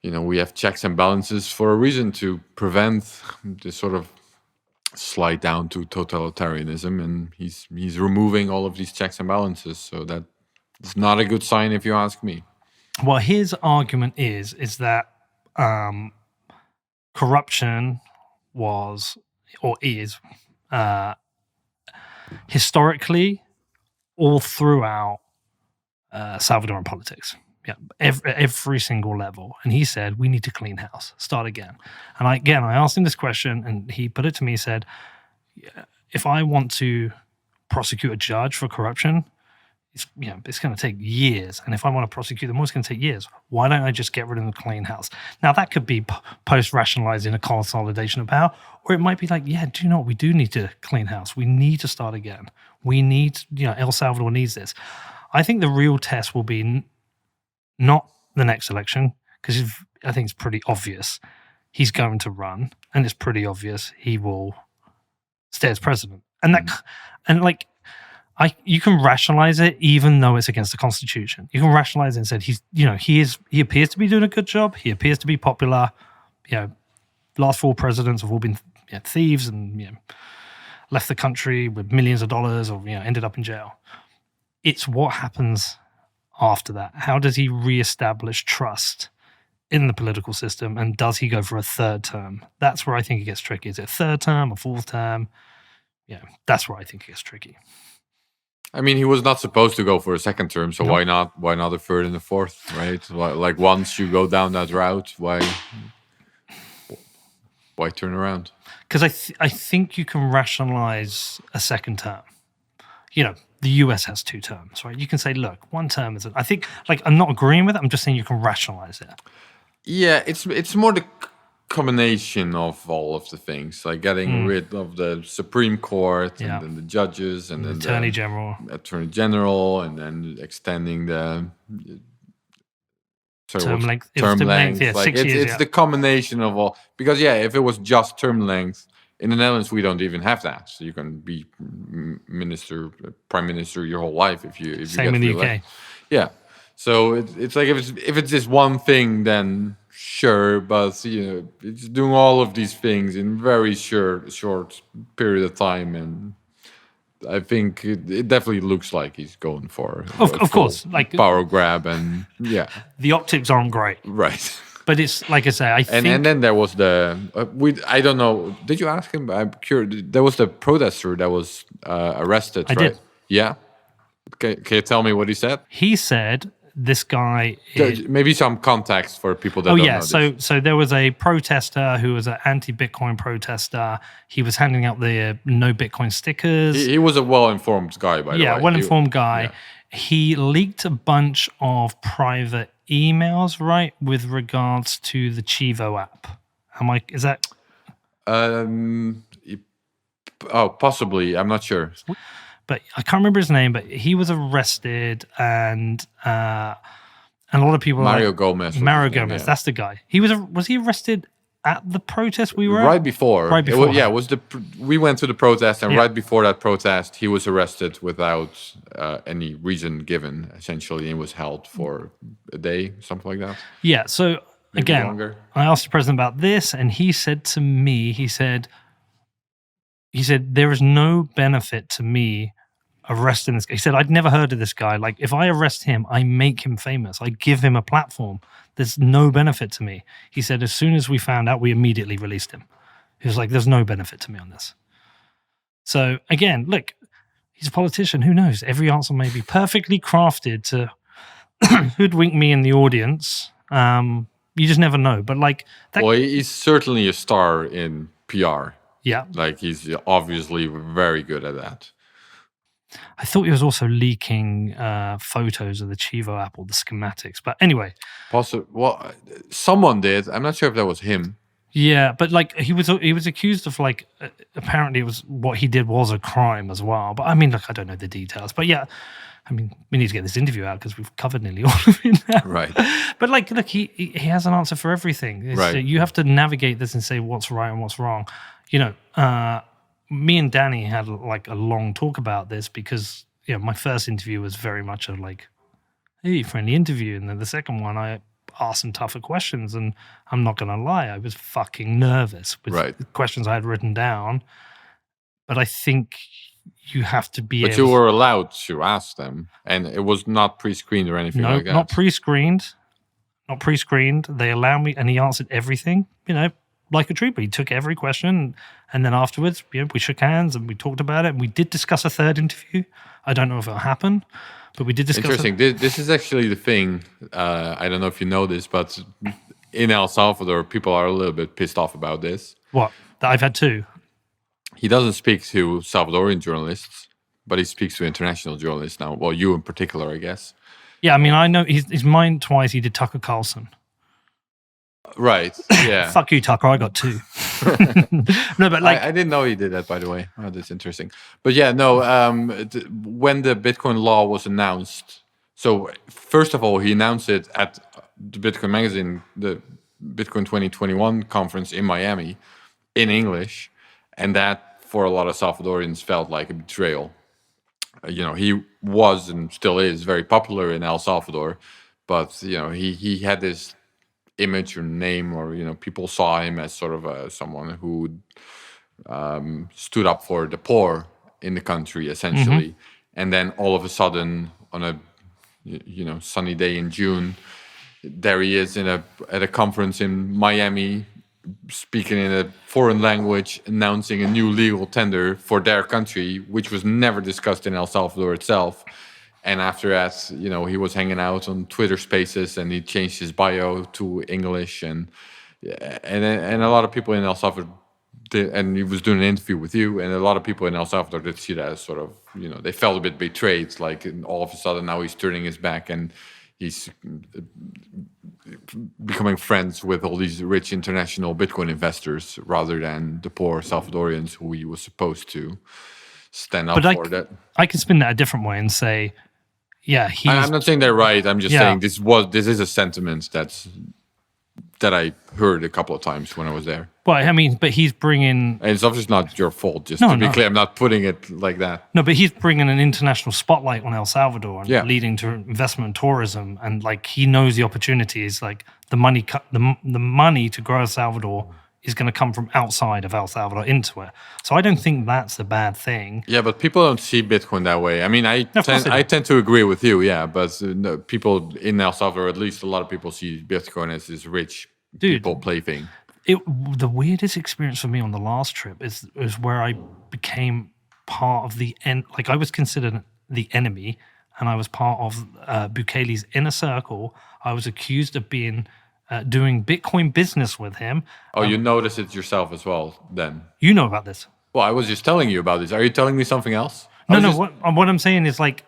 we have checks and balances for a reason to prevent this sort of slide down to totalitarianism, and he's removing all of these checks and balances. So that is not a good sign, if you ask me. Well, his argument is that corruption was. Or is historically all throughout Salvadoran politics. Yeah, every single level. And he said, we need to clean house, start again. And I asked him this question, and he put it to me, he said, if I want to prosecute a judge for corruption, it's going to take years. And if I want to prosecute them, it's going to take years. Why don't I just get rid of the clean house? Now, that could be post-rationalizing a consolidation of power, or it might be like, do you know what? We do need to clean house. We need to start again. We need, El Salvador needs this. I think the real test will be not the next election, because I think it's pretty obvious he's going to run, and it's pretty obvious he will stay as president. You can rationalize it even though it's against the Constitution. You can rationalize it and say he appears to be doing a good job. He appears to be popular. Last 4 presidents have all been thieves and left the country with millions of dollars, or ended up in jail. It's what happens after that. How does he reestablish trust in the political system, and does he go for a third term? That's where I think it gets tricky. Is it a third term, a fourth term? Yeah, that's where I think it gets tricky. I mean, he was not supposed to go for a second term, so why not? Why not a third and a fourth, right? Like once you go down that route, why turn around? Because I think you can rationalize a second term. You know, the US has 2 terms, right? You can say, look, 1 term is. I think, like, I'm not agreeing with it. I'm just saying you can rationalize it. Yeah, it's more the combination of all of the things, like getting rid of the Supreme Court and then the judges and then Attorney General, and then extending the term length. Term length. Yeah, like 6 years. It's the combination of all. Because if it was just term length, in the Netherlands we don't even have that. So you can be prime minister your whole life if you Same in the UK. Yeah. So it's like if it's just one thing, then sure, but it's doing all of these things in very short period of time, and I think it definitely looks like he's going for of course, like power grab, and the optics aren't great, right? But it's like I say, I think, and then there was the I don't know. Did you ask him? I'm curious. There was the protester that was arrested. I did. Yeah. Can you tell me what he said? He said this guy maybe some context for people that don't know this. So there was a protester who was an anti-Bitcoin protester. He was handing out the no Bitcoin stickers. He was a well-informed guy, by the way. Yeah, well-informed guy. Yeah. He leaked a bunch of private emails, right, with regards to the Chivo app. Is that? Possibly. I'm not sure. But I can't remember his name, but he was arrested, and a lot of people Mario Gomez. That's the guy. Was he arrested at the protest we were at? Right before. We went to the protest, and Yeah. right before that protest, he was arrested without any reason given, essentially, and was held for a day, something like that. Yeah, so Maybe again, longer. I asked the president about this, and he said to me, he said, there is no benefit to me arresting this guy. He said, I'd never heard of this guy. Like, if I arrest him, I make him famous. I give him a platform. There's no benefit to me. He said, as soon as we found out, we immediately released him. He was like, there's no benefit to me on this. So again, look, he's a politician. Who knows? Every answer may be perfectly crafted to hoodwink me in the audience. You just never know. But like, well, he's certainly a star in PR. Yeah. Like, he's obviously very good at that. I thought he was also leaking photos of the Chivo app or the schematics. But anyway. Well, someone did. I'm not sure if that was him. Yeah, but like he was accused of, like, apparently it was what he did was a crime as well. But I mean, look, I don't know the details. But yeah, I mean, we need to get this interview out because we've covered nearly all of it now. Right. But like, look, he has an answer for everything. Right. You have to navigate this and say what's right and what's wrong. You know, me and Danny had like a long talk about this because, you know, my first interview was very much a like, hey, friendly interview. And then the second one, I asked some tougher questions. And I'm not going to lie, I was fucking nervous with the questions I had written down. But I think you have to be But you were allowed to ask them. And it was not pre-screened or anything like that. Not pre-screened. Not pre-screened. They allowed me, and he answered everything, you know, like a trooper. He took every question, and then afterwards, you know, we shook hands and we talked about it, and we did discuss a third interview. I don't know if it'll happen, but we did discuss. Interesting. This is actually the thing. I don't know if you know this, but in El Salvador, people are a little bit pissed off about this. What? That I've had two. He doesn't speak to Salvadorian journalists, but he speaks to international journalists now. Well, you in particular, I guess. Yeah, I mean, I know he's mine twice. He did Tucker Carlson. Right. Yeah. Fuck you, Tucker. I got two. No, but like I didn't know he did that. By the way, oh, that's interesting. But yeah, no. When the Bitcoin law was announced, so first of all, he announced it at the Bitcoin magazine, the Bitcoin 2021 conference in Miami, in English, and that for a lot of Salvadorians felt like a betrayal. You know, he was and still is very popular in El Salvador, but you know, he had this image or name, or you know, people saw him as sort of someone who stood up for the poor in the country, essentially. and then all of a sudden, on a sunny day in June, there he is at a conference in Miami, speaking in a foreign language, announcing a new legal tender for their country, which was never discussed in El Salvador itself. And after that, he was hanging out on Twitter Spaces, and he changed his bio to English, and a lot of people in El Salvador did, and he was doing an interview with you, and a lot of people in El Salvador did see that as sort of, they felt a bit betrayed, like all of a sudden now he's turning his back and he's becoming friends with all these rich international Bitcoin investors rather than the poor Salvadorians who he was supposed to stand up for. That I can spin that a different way and say, yeah, I'm not saying they're right. I'm just saying this is a sentiment that I heard a couple of times when I was there. Well, I mean, but he's bringing... And it's obviously not your fault, just to be clear. I'm not putting it like that. No, but he's bringing an international spotlight on El Salvador and leading to investment and tourism. And, like, he knows the opportunities. Like, the money to grow El Salvador is going to come from outside of El Salvador into it. So I don't think that's a bad thing. Yeah, but people don't see Bitcoin that way. I mean, I tend to agree with you, but people in El Salvador, at least a lot of people see Bitcoin as this rich people plaything. The weirdest experience for me on the last trip is where I became part of like I was considered the enemy, and I was part of Bukele's inner circle. I was accused of being doing Bitcoin business with him. Oh, you noticed it yourself as well then? You know about this. Well, I was just telling you about this. Are you telling me something else? No. What I'm saying is like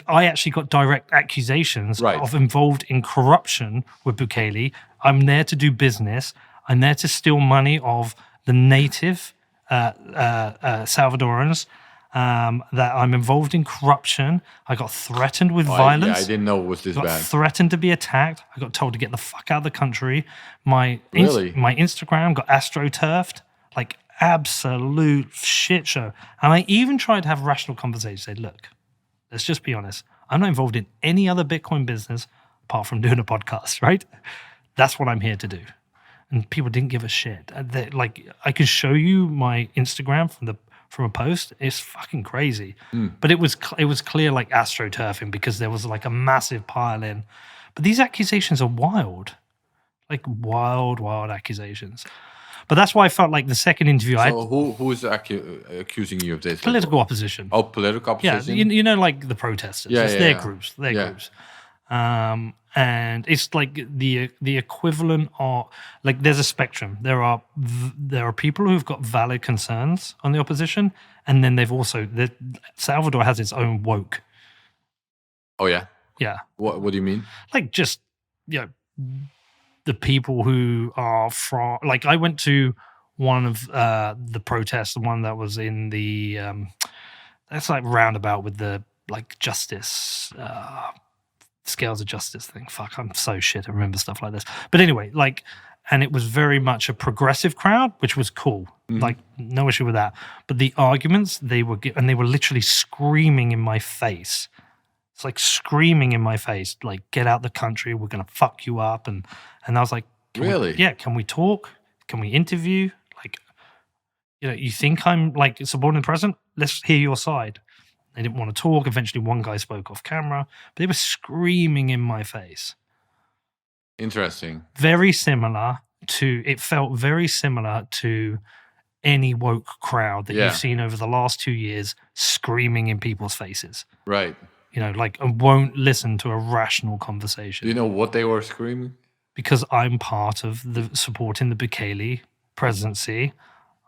I actually got direct accusations of involved in corruption with Bukele. I'm there to do business. I'm there to steal money of the native Salvadorans. That I'm involved in corruption. I got threatened with violence. I didn't know it was this bad. Threatened to be attacked. I got told to get the fuck out of the country. My Instagram got astroturfed. Like, absolute shit show. And I even tried to have rational conversations. Say, look, let's just be honest. I'm not involved in any other Bitcoin business apart from doing a podcast, right? That's what I'm here to do. And people didn't give a shit. I could show you my Instagram from a post. It's fucking crazy. But it was clear, like, astroturfing, because there was like a massive pile in. But these accusations are wild. Like, wild accusations. But that's why I felt like the second interview... who is accusing you of this? Political opposition. Oh, political opposition? Yeah, you know, like the protesters. It's their groups. Groups. And it's like the equivalent of, like, there's a spectrum. There are people who've got valid concerns on the opposition, and then Salvador has its own woke. Oh yeah. Yeah. What do you mean? Like, just, the people who are from, like, I went to one of the protests, the one that was in the that's like roundabout with the, like, justice. Scales of justice thing. Fuck, I'm so shit. I remember stuff like this. But anyway, like, and it was very much a progressive crowd, which was cool. Like, no issue with that. But the arguments they were literally screaming in my face. It's like screaming in my face, like, get out the country, we're gonna fuck you up. And I was like, really? Can we talk? Can we interview? Like, you think I'm like a subordinate president? Let's hear your side. They didn't want to talk. Eventually, one guy spoke off camera, but they were screaming in my face. Interesting. It felt very similar to any woke crowd that you've seen over the last 2 years screaming in people's faces. Right. Like, and won't listen to a rational conversation. Do you know what they were screaming? Because I'm part of supporting the Bukele presidency.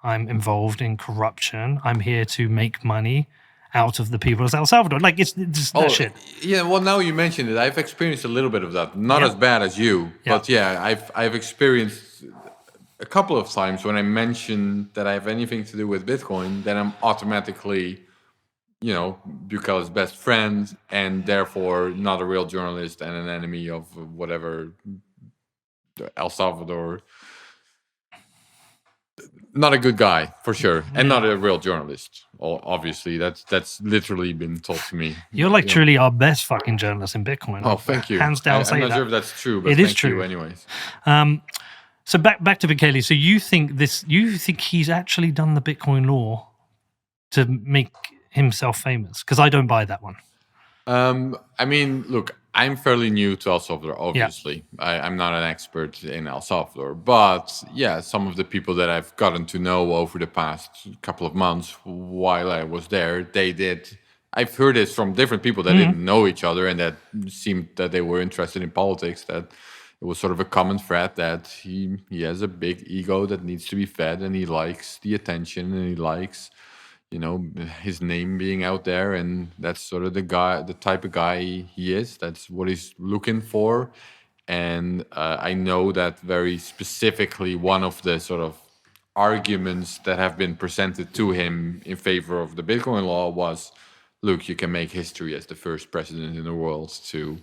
I'm involved in corruption. I'm here to make money out of the people of El Salvador. Like, it's that shit. Yeah, well, now you mentioned it, I've experienced a little bit of that. Not as bad as you, but I've experienced a couple of times when I mention that I have anything to do with Bitcoin, then I'm automatically, Bukele's best friend, and therefore not a real journalist and an enemy of whatever El Salvador. Not a good guy, for sure, and not a real journalist. Obviously, that's literally been told to me. You're like truly our best fucking journalist in Bitcoin. Oh, thank you. Hands down, I'm not sure if that's true, but it is true. You anyways. So back to Bukele. So you think he's actually done the Bitcoin law to make himself famous? Because I don't buy that one. I mean, look, I'm fairly new to El Salvador, obviously. I'm not an expert in El Salvador, but yeah, some of the people that I've gotten to know over the past couple of months while I was there, they did. I've heard it from different people that didn't know each other and that seemed that they were interested in politics, that it was sort of a common thread that he has a big ego that needs to be fed and he likes the attention and he likes his name being out there, and that's sort of the type of guy he is. That's what he's looking for. And I know that very specifically one of the sort of arguments that have been presented to him in favor of the Bitcoin law was, look, you can make history as the first president in the world to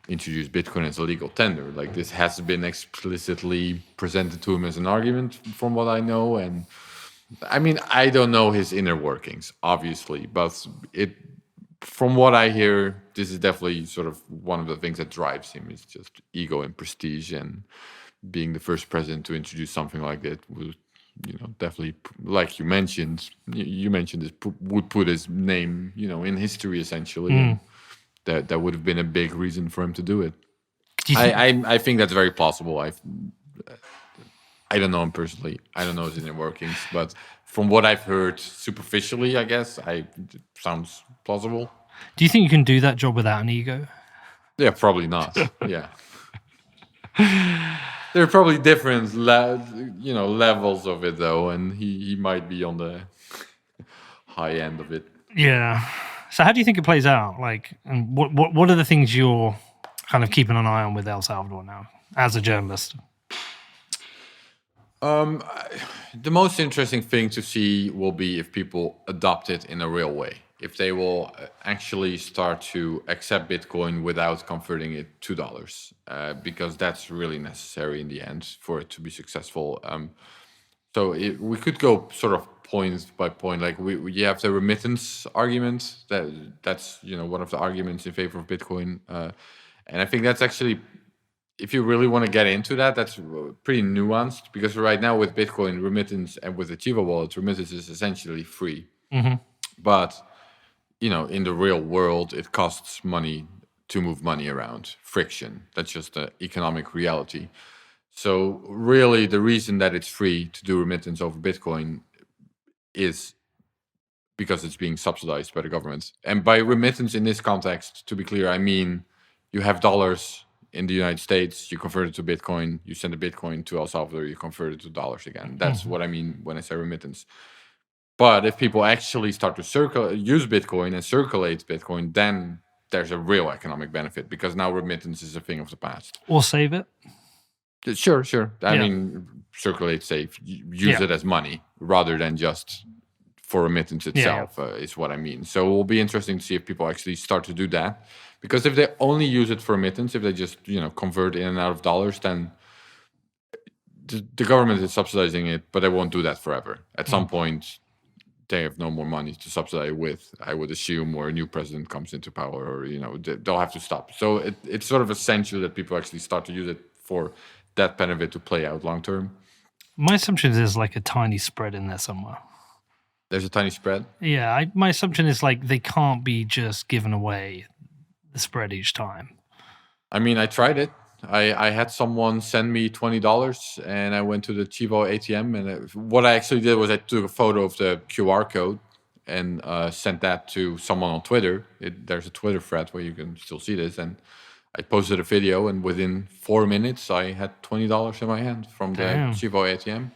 introduce Bitcoin as a legal tender. Like, this has been explicitly presented to him as an argument from what I know. And I mean, I don't know his inner workings, obviously, but from what I hear, this is definitely sort of one of the things that drives him. Is just ego and prestige, and being the first president to introduce something like that would, definitely, like you mentioned, this would put his name, in history essentially. And that would have been a big reason for him to do it. I think that's very possible. I don't know him personally. I don't know his inner workings, but from what I've heard superficially, I guess, it sounds plausible. Do you think you can do that job without an ego? Yeah, probably not. Yeah. There are probably different, levels of it, though, and he might be on the high end of it. Yeah. So how do you think it plays out? Like, and what are the things you're kind of keeping an eye on with El Salvador now as a journalist? The most interesting thing to see will be if people adopt it in a real way. If they will actually start to accept Bitcoin without converting it to dollars, because that's really necessary in the end for it to be successful. So we could go sort of point by point. Like you have the remittance argument. That's one of the arguments in favor of Bitcoin, and I think that's actually, if you really want to get into that, that's pretty nuanced, because right now with Bitcoin remittance and with the Chivo wallet, remittance is essentially free. But in the real world, it costs money to move money around. Friction. That's just the economic reality. So really, the reason that it's free to do remittance over Bitcoin is because it's being subsidized by the government. And by remittance in this context, to be clear, I mean you have dollars in the United States, you convert it to Bitcoin, you send a Bitcoin to El Salvador, you convert it to dollars again. That's what I mean when I say remittance. But if people actually start to use Bitcoin and circulate Bitcoin, then there's a real economic benefit, because now remittance is a thing of the past. Or save it. Sure. I mean, circulate, save, use it as money rather than just for remittance itself, is what I mean. So it will be interesting to see if people actually start to do that. Because if they only use it for remittance, if they just convert in and out of dollars, then the government is subsidizing it, but they won't do that forever. At some point, they have no more money to subsidize with, I would assume, or a new president comes into power, or they'll have to stop. So it's sort of essential that people actually start to use it for that benefit to play out long term. My assumption is there's like a tiny spread in there somewhere. There's a tiny spread? Yeah, my assumption is like they can't be just giving away the spread each time. I mean, I tried it. I had someone send me $20, and I went to the Chivo ATM, and what I actually did was I took a photo of the QR code and sent that to someone on Twitter. There's a Twitter thread where you can still see this, and I posted a video, and within 4 minutes, I had $20 in my hand from the Chivo ATM.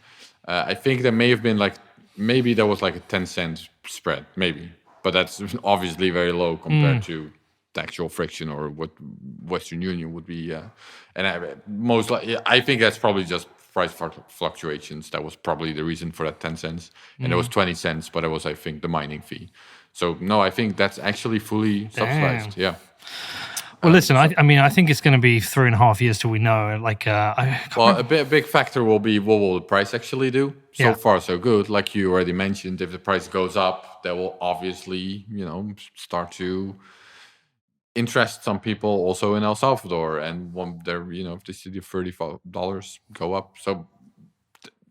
I think there may have been maybe there was like a 10-cent spread, maybe, but that's obviously very low compared to the actual friction or what Western Union would be. And I think that's probably just price fluctuations. That was probably the reason for that 10 cents. And it was 20 cents, but it was, I think, the mining fee. So no, I think that's actually fully subsidized. Yeah. Well, listen, I think it's going to be 3.5 years till we know. A big factor will be what will the price actually do. So far, so good. Like you already mentioned, if the price goes up, that will obviously, start to interest some people also in El Salvador. And if they see the $30 go up, so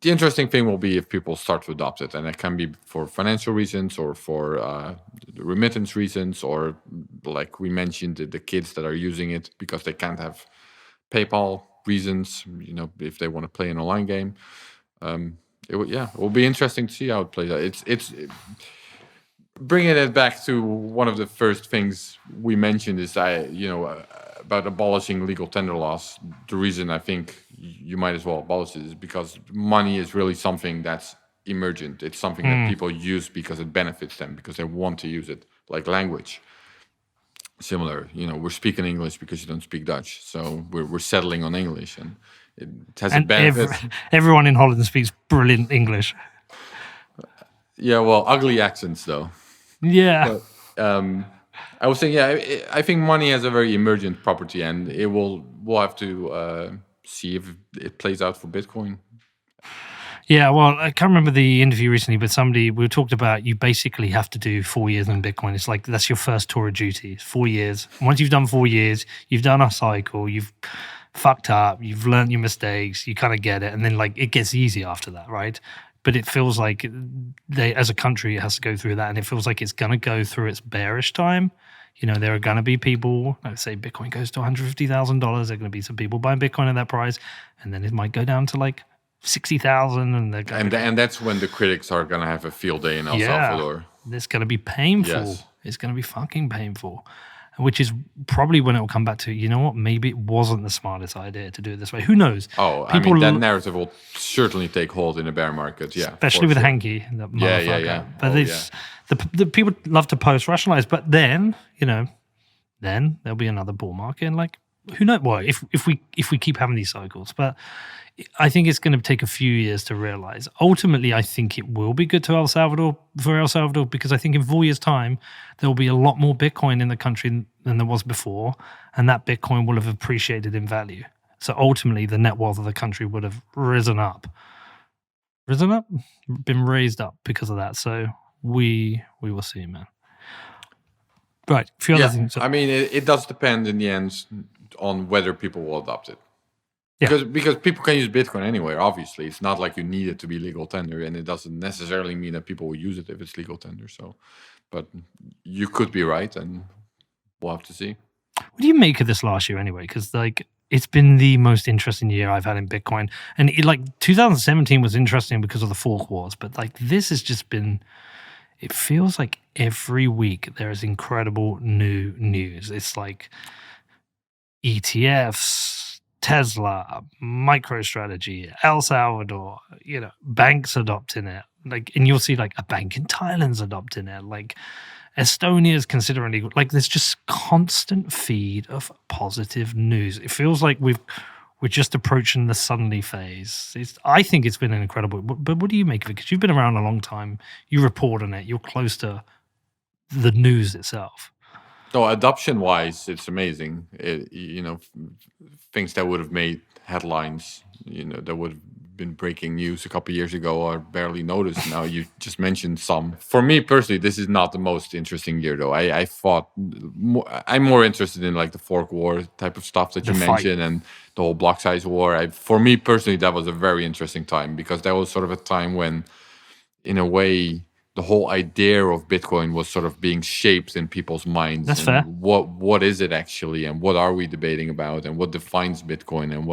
the interesting thing will be if people start to adopt it, and it can be for financial reasons or for remittance reasons, or like we mentioned, the kids that are using it because they can't have PayPal reasons. If they want to play an online game, it will be interesting to see how it plays out. It's bringing it back to one of the first things we mentioned is about abolishing legal tender laws. The reason I think you might as well abolish it is because money is really something that's emergent. It's something that people use because it benefits them, because they want to use it, like language. Similar, we're speaking English because you don't speak Dutch, so we're settling on English, and it has a benefit. Everyone in Holland speaks brilliant English. Yeah, well, ugly accents though. Yeah. But, I was saying, I think money has a very emergent property, and we'll have to see if it plays out for Bitcoin. Yeah, well, I can't remember the interview recently, but we talked about you basically have to do 4 years in Bitcoin. It's like that's your first tour of duty. It's 4 years. Once you've done 4 years, you've done a cycle, you've fucked up, you've learned your mistakes, you kind of get it, and then like it gets easy after that, right? But it feels like as a country, it has to go through that, and it feels like it's going to go through its bearish time. There are going to be people, like say Bitcoin goes to $150,000, there are going to be some people buying Bitcoin at that price, and then it might go down to like 60,000, and that's when the critics are going to have a field day in El Salvador. It's going to be painful. Yes. It's going to be fucking painful. Which is probably when it will come back to, you know what, maybe it wasn't the smartest idea to do it this way. Who knows? Oh, that narrative will certainly take hold in a bear market, yeah. Especially with Hanky, that motherfucker. Yeah. But the people love to post-rationalize, but then, then there'll be another bull market, and like, who knows? Well, if we keep having these cycles, but I think it's going to take a few years to realize. Ultimately, I think it will be good for El Salvador, because I think in 4 years' time, there will be a lot more Bitcoin in the country than there was before, and that Bitcoin will have appreciated in value. So ultimately, the net wealth of the country would have risen up, been raised up because of that. So we will see, man. Right, a few other things. I mean, it does depend in the end on whether people will adopt it. Yeah. Because people can use Bitcoin anywhere, obviously. It's not like you need it to be legal tender, and it doesn't necessarily mean that people will use it if it's legal tender. So, but you could be right, and we'll have to see. What do you make of this last year anyway? Because like it's been the most interesting year I've had in Bitcoin. And 2017 was interesting because of the fork wars, but like this has just been, it feels like every week there is incredible new news. It's like ETFs, Tesla, MicroStrategy, El Salvador, banks adopting it. And you'll see like a bank in Thailand's adopting it. Like Estonia's considering legal. Like there's just constant feed of positive news. It feels like we're just approaching the suddenly phase. I think it's been an incredible. But what do you make of it? Because you've been around a long time. You report on it. You're close to the news itself. No, adoption-wise, it's amazing. Things that would have made headlines, that would have been breaking news a couple of years ago are barely noticed. Now you just mentioned some. For me personally, this is not the most interesting year, though. I'm more interested in like the fork war type of stuff that you mentioned and the whole block size war. For me personally, that was a very interesting time because that was sort of a time when, in a way, the whole idea of Bitcoin was sort of being shaped in people's minds. That's fair. What is it actually, and what are we debating about, and what defines Bitcoin, and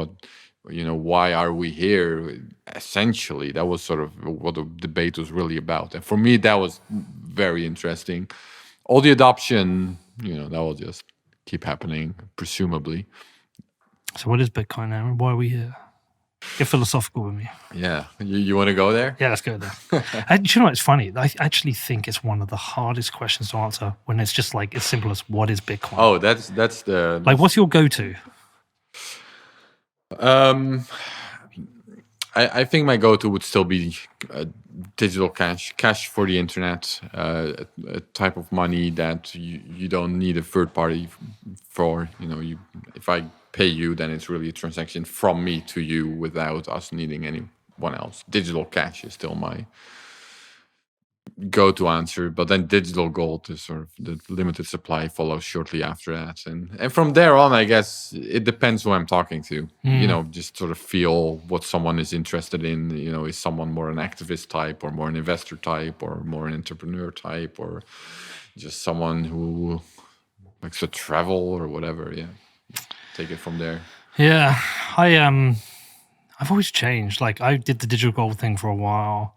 why are we here? Essentially, that was sort of what the debate was really about. And for me, that was very interesting. All the adoption, that will just keep happening, presumably. So what is Bitcoin now? Why are we here? Get philosophical with me. Yeah. You want to go there? Yeah, let's go there. Do you know what? It's funny. I actually think it's one of the hardest questions to answer when it's just like as simple as what is Bitcoin? Oh, that's the... Like, what's your go-to? I think my go-to would still be digital cash for the internet, a type of money that you don't need a third party for. If I pay you, then it's really a transaction from me to you without us needing anyone else. Digital cash is still my go-to answer. But then digital gold is sort of the limited supply follows shortly after that, and from there on, I guess it depends who I'm talking to. Just sort of feel what someone is interested in. Is someone more an activist type, or more an investor type, or more an entrepreneur type, or just someone who likes to travel or whatever. Yeah, take it from there. Yeah, I've always changed. Like, I did the digital gold thing for a while.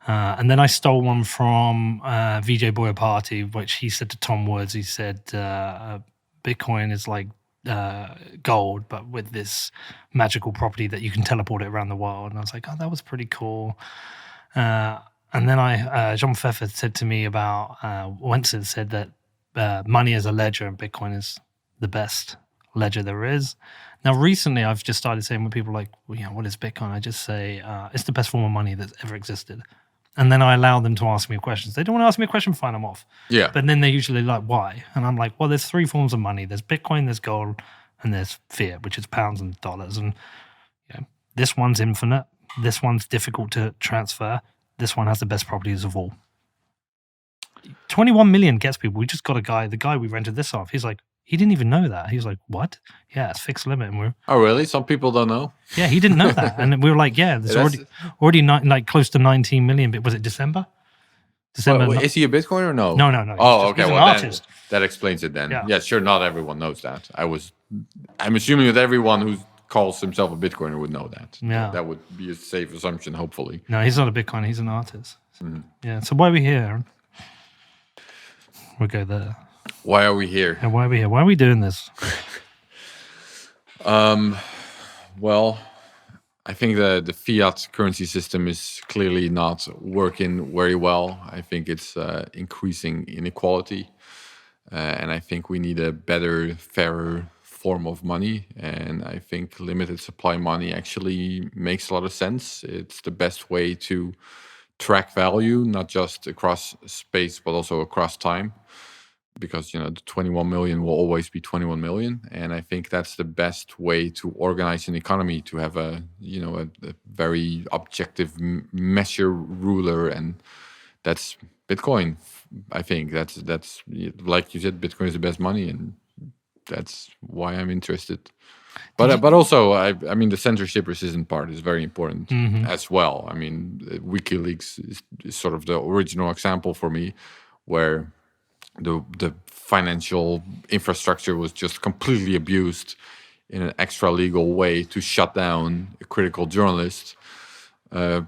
And then I stole one from VJ Boyapati, which he said to Tom Woods. He said, Bitcoin is like gold, but with this magical property that you can teleport it around the world. And I was like, oh, that was pretty cool. And then Jean Pfeffer said to me about, Wenzel said that money is a ledger and Bitcoin is the best ledger there is. Now, recently, I've just started saying when people are like, well, what is Bitcoin? I just say, it's the best form of money that's ever existed. And then I allow them to ask me questions. They don't want to ask me a question, fine, I'm off. Yeah. But then they're usually like, why? And I'm like, well, there's three forms of money. There's Bitcoin, there's gold, and there's fiat, which is pounds and dollars. And this one's infinite. This one's difficult to transfer. This one has the best properties of all. 21 million gets people. We just got the guy we rented this off. He's like, he didn't even know that. He was like, what? Yeah, it's fixed limit. And oh, really? Some people don't know? Yeah, he didn't know that. And we were like, yeah, there's already like close to 19 million. But was it December? Well, is he a Bitcoiner or no? No. Oh, okay. He's an well, artist. That explains it then. Yeah, sure. Not everyone knows that. I'm assuming that everyone who calls himself a Bitcoiner would know that. Yeah. That would be a safe assumption, hopefully. No, he's not a Bitcoiner. He's an artist. Mm-hmm. Yeah. So why are we here, Aaron? We'll go there. Why are we here? And why are we here? Why are we doing this? Well, I think the fiat currency system is clearly not working very well. I think it's increasing inequality. And I think we need a better, fairer form of money. And I think limited supply money actually makes a lot of sense. It's the best way to track value, not just across space, but also across time. Because the 21 million will always be 21 million, and I think that's the best way to organize an economy, to have a very objective measure ruler, and that's Bitcoin. I think that's like you said, Bitcoin is the best money, and that's why I'm interested. But also, I mean, the censorship resistant part is very important as well. I mean, WikiLeaks is sort of the original example for me, where the financial infrastructure was just completely abused in an extra legal way to shut down a critical journalist by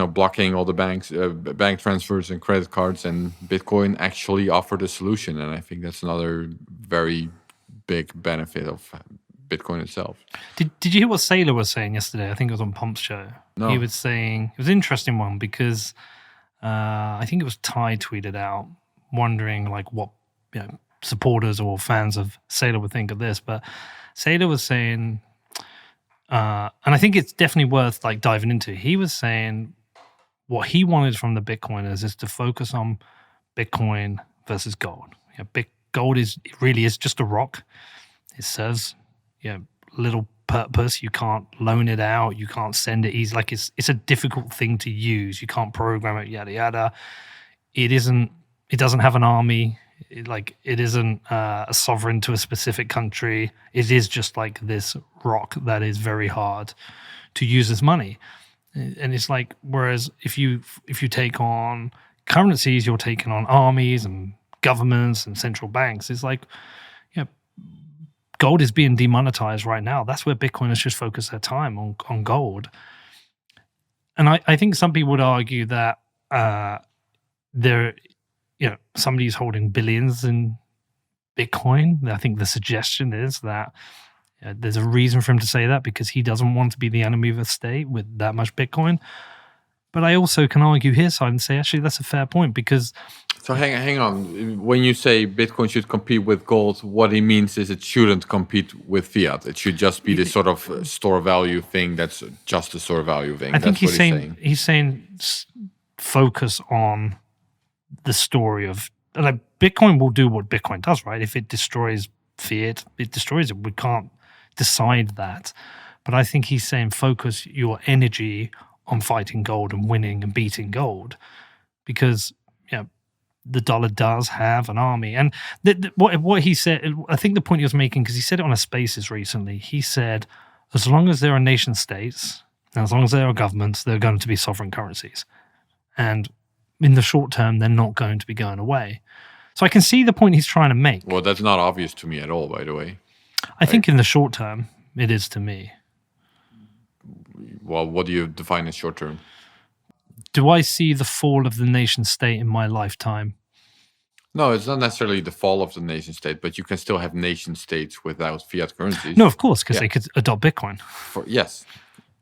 blocking all the bank transfers and credit cards, and Bitcoin actually offered a solution. And I think that's another very big benefit of Bitcoin itself. Did you hear what Saylor was saying yesterday? I think it was on Pump's show. No. He was saying, it was an interesting one because I think it was Ty tweeted out wondering like what supporters or fans of Saylor would think of this. But Saylor was saying, and I think it's definitely worth like diving into. He was saying what he wanted from the Bitcoiners is to focus on Bitcoin versus gold. Gold really is just a rock. It serves little purpose. You can't loan it out. You can't send it easy. Like it's a difficult thing to use. You can't program it. Yada yada. It isn't. It doesn't have an army. It isn't a sovereign to a specific country. It is just like this rock that is very hard to use as money. And it's like, whereas if you take on currencies, you're taking on armies and governments and central banks. It's like, gold is being demonetized right now. That's where Bitcoiners should focus their time on gold. And I think some people would argue that somebody's holding billions in Bitcoin. I think the suggestion is that there's a reason for him to say that, because he doesn't want to be the enemy of the state with that much Bitcoin. But I also can argue his side and say, actually, that's a fair point, because... So hang on. When you say Bitcoin should compete with gold, what he means is it shouldn't compete with fiat. It should just be this sort of store value thing that's just a store value thing. I think he's saying focus on the story of... Like, Bitcoin will do what Bitcoin does, right? If it destroys fiat, it destroys it. We can't decide that. But I think he's saying focus your energy on fighting gold and winning and beating gold, because the dollar does have an army. And what he said, I think the point he was making, because he said it on a Spaces recently, he said, as long as there are nation states, and as long as there are governments, there are going to be sovereign currencies. And in the short term, they're not going to be going away. So I can see the point he's trying to make. Well, that's not obvious to me at all, by the way. I think in the short term, it is to me. Well, what do you define as short term? Do I see the fall of the nation state in my lifetime? No, it's not necessarily the fall of the nation state, but you can still have nation states without fiat currencies. No, of course, because they could adopt Bitcoin. Yes,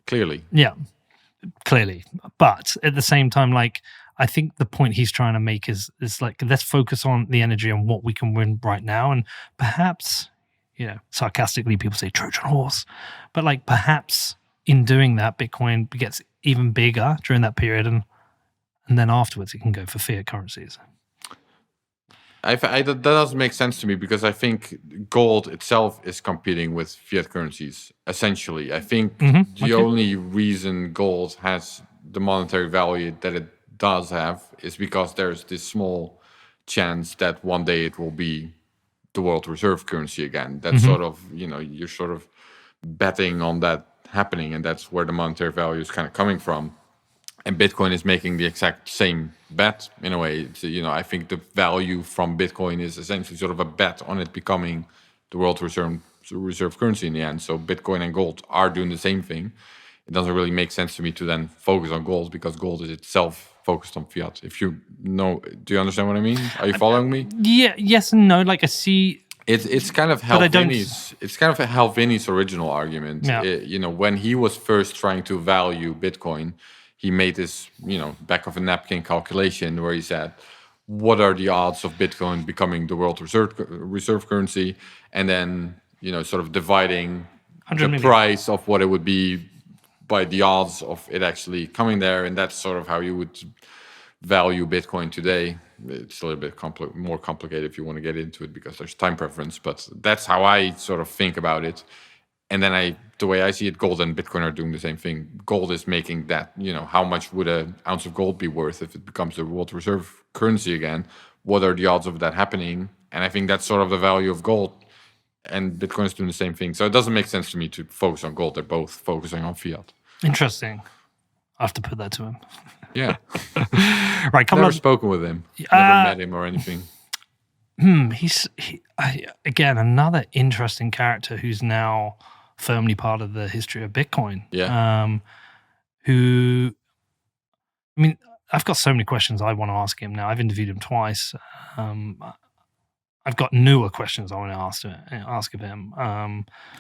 clearly. Yeah, clearly. But at the same time, like, I think the point he's trying to make is like, let's focus on the energy on what we can win right now. And perhaps, sarcastically, people say Trojan horse. But like, perhaps in doing that, Bitcoin gets even bigger during that period. And then afterwards, it can go for fiat currencies. That doesn't make sense to me, because I think gold itself is competing with fiat currencies, essentially. I think the only reason gold has the monetary value that it does have is because there's this small chance that one day it will be the world reserve currency again. That's sort of, you're sort of betting on that happening, and that's where the monetary value is kind of coming from. And Bitcoin is making the exact same bet in a way. It's, I think the value from Bitcoin is essentially sort of a bet on it becoming the world reserve currency in the end. So Bitcoin and gold are doing the same thing. It doesn't really make sense to me to then focus on gold, because gold is itself focused on fiat. If you know, do you understand what I mean? Are you following me? Yeah, yes and no. Like, I see. It's kind of Hal Finney's original argument. Yeah. When he was first trying to value Bitcoin, he made this, back of a napkin calculation where he said, what are the odds of Bitcoin becoming the world reserve currency? And then, sort of dividing the price of what it would be by the odds of it actually coming there. And that's sort of how you would value Bitcoin today. It's a little bit more complicated if you want to get into it, because there's time preference. But that's how I sort of think about it. And then the way I see it, gold and Bitcoin are doing the same thing. Gold is making that, how much would an ounce of gold be worth if it becomes the world reserve currency again? What are the odds of that happening? And I think that's sort of the value of gold. And Bitcoin is doing the same thing. So it doesn't make sense to me to focus on gold. They're both focusing on fiat. Interesting. I have to put that to him. Yeah. Right. Never spoken with him. Never met him or anything. He's again, another interesting character who's now firmly part of the history of Bitcoin. Yeah. I've got so many questions I want to ask him now. I've interviewed him twice. I've got newer questions I want to ask of him.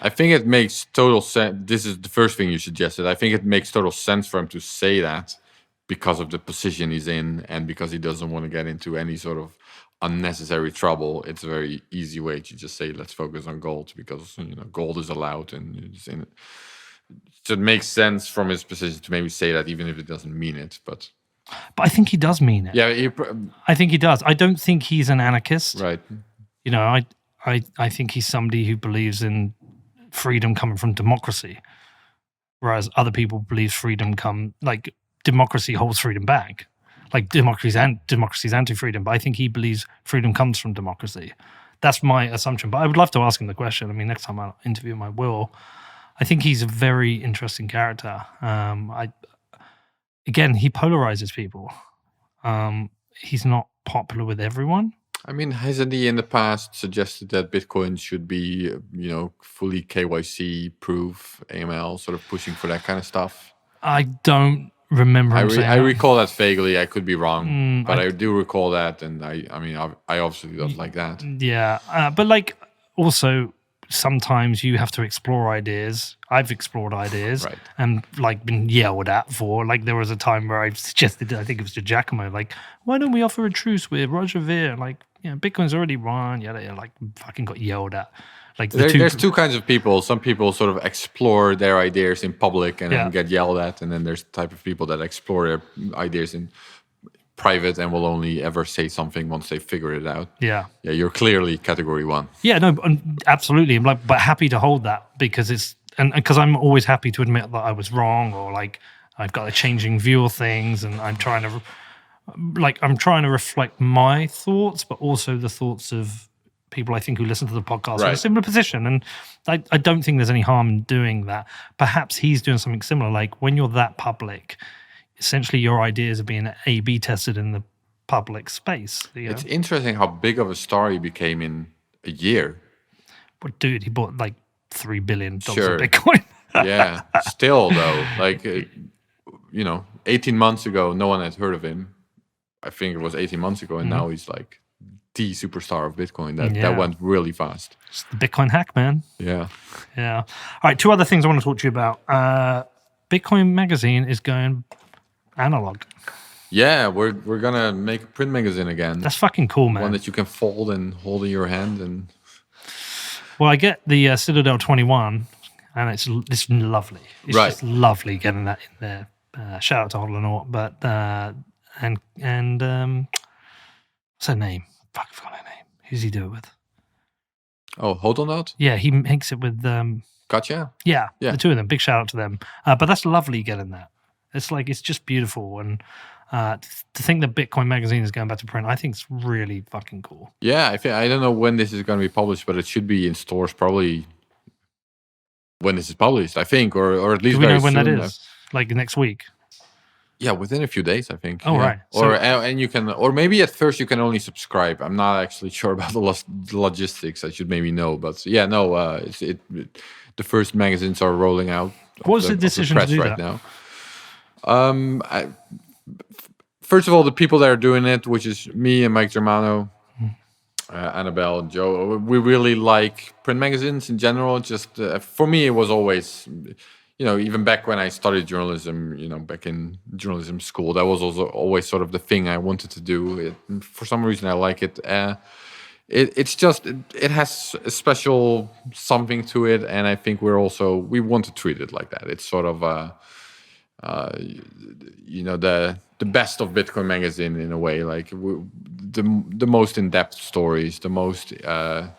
I think it makes total sense. This is the first thing you suggested. I think it makes total sense for him to say that, because of the position he's in and because he doesn't want to get into any sort of unnecessary trouble. It's a very easy way to just say, let's focus on gold, because gold is allowed, and so it makes sense from his position to maybe say that, even if it doesn't mean it. But I think he does mean it. Yeah, I think he does. I don't think he's an anarchist. Right. I think he's somebody who believes in freedom coming from democracy, whereas other people believe democracy holds freedom back. Like democracy's anti-freedom, but I think he believes freedom comes from democracy. That's my assumption. But I would love to ask him the question. I mean, next time I'll interview him, I will. I think he's a very interesting character. He polarizes people. He's not popular with everyone. I mean, hasn't he in the past suggested that Bitcoin should be, fully KYC proof, AML, sort of pushing for that kind of stuff? I don't remember him saying I recall that vaguely. I could be wrong, but I do recall that, and I obviously don't like that. Yeah, but also sometimes you have to explore ideas. I've explored ideas, right, and been yelled at for. There was a time where I suggested, I think it was to Giacomo, why don't we offer a truce with Roger Ver? Bitcoin's already won. Fucking got yelled at. There's two kinds of people. Some people sort of explore their ideas in public and then get yelled at, and then there's the type of people that explore their ideas in private and will only ever say something once they figure it out. Yeah, you're clearly category one. Yeah, no, absolutely. I'm but happy to hold that, because because I'm always happy to admit that I was wrong, or I've got a changing view of things, and I'm trying to reflect my thoughts, but also the thoughts of people I think who listen to the podcast are in a similar position. And I don't think there's any harm in doing that. Perhaps he's doing something similar. Like when you're that public, essentially your ideas are being A/B tested in the public space. It's interesting how big of a star he became in a year. But dude, he bought like $3 billion of Sure. Bitcoin. Yeah, still though, like 18 months ago, no one had heard of him. I think it was 18 months ago, and now he's like the superstar of Bitcoin. That went really fast. It's the Bitcoin hack, man. Yeah. Yeah. All right, 2 other things I want to talk to you about. Bitcoin Magazine is going analog. Yeah, we're gonna make a print magazine again. That's fucking cool, man. One that you can fold and hold in your hand. And well, I get the Citadel 21, and it's lovely. It's just lovely getting that in there. Shout out to Hodl and all, but and what's her name? Fuck, I forgot her name. Who's he do it with? Oh, hold on out? Yeah, he makes it with Gotcha. Yeah, the 2 of them. Big shout out to them. But that's lovely getting that. It's just beautiful, and to think that Bitcoin Magazine is going back to print, I think it's really fucking cool. Yeah, I don't know when this is going to be published, but it should be in stores probably when this is published, I think, or at least Do we know when soon. that is? Like next week? Yeah, within a few days, I think. Oh, yeah. right. Or and you can, or maybe at first you can only subscribe. I'm not actually sure about the logistics. I should maybe know, but yeah, no. The first magazines are rolling out. What was the decision to do right that? Now? First of all, the people that are doing it, which is me and Mike Germano, Annabelle and Joe, we really like print magazines in general. Just for me, it was always. Even back when I studied journalism, back in journalism school, that was also always sort of the thing I wanted to do. For some reason, I like it. It has a special something to it, and I think we want to treat it like that. It's sort of the best of Bitcoin Magazine in a way, like the most in-depth stories, the most the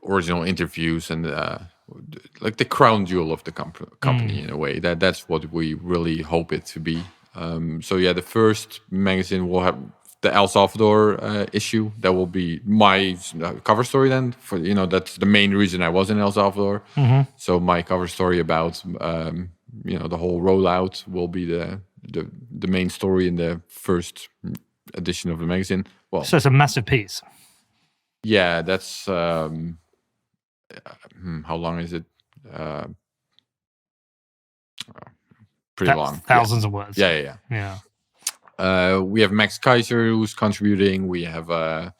original interviews, and like the crown jewel of the company in a way. That's what we really hope it to be. So yeah, the first magazine will have the El Salvador issue. That will be my cover story then. For that's the main reason I was in El Salvador. So my cover story about the whole rollout will be the main story in the first edition of the magazine. Well, so it's a massive piece. Yeah, that's how long is it? Pretty long. Thousands of words. Yeah. We have Max Kaiser who's contributing. We have a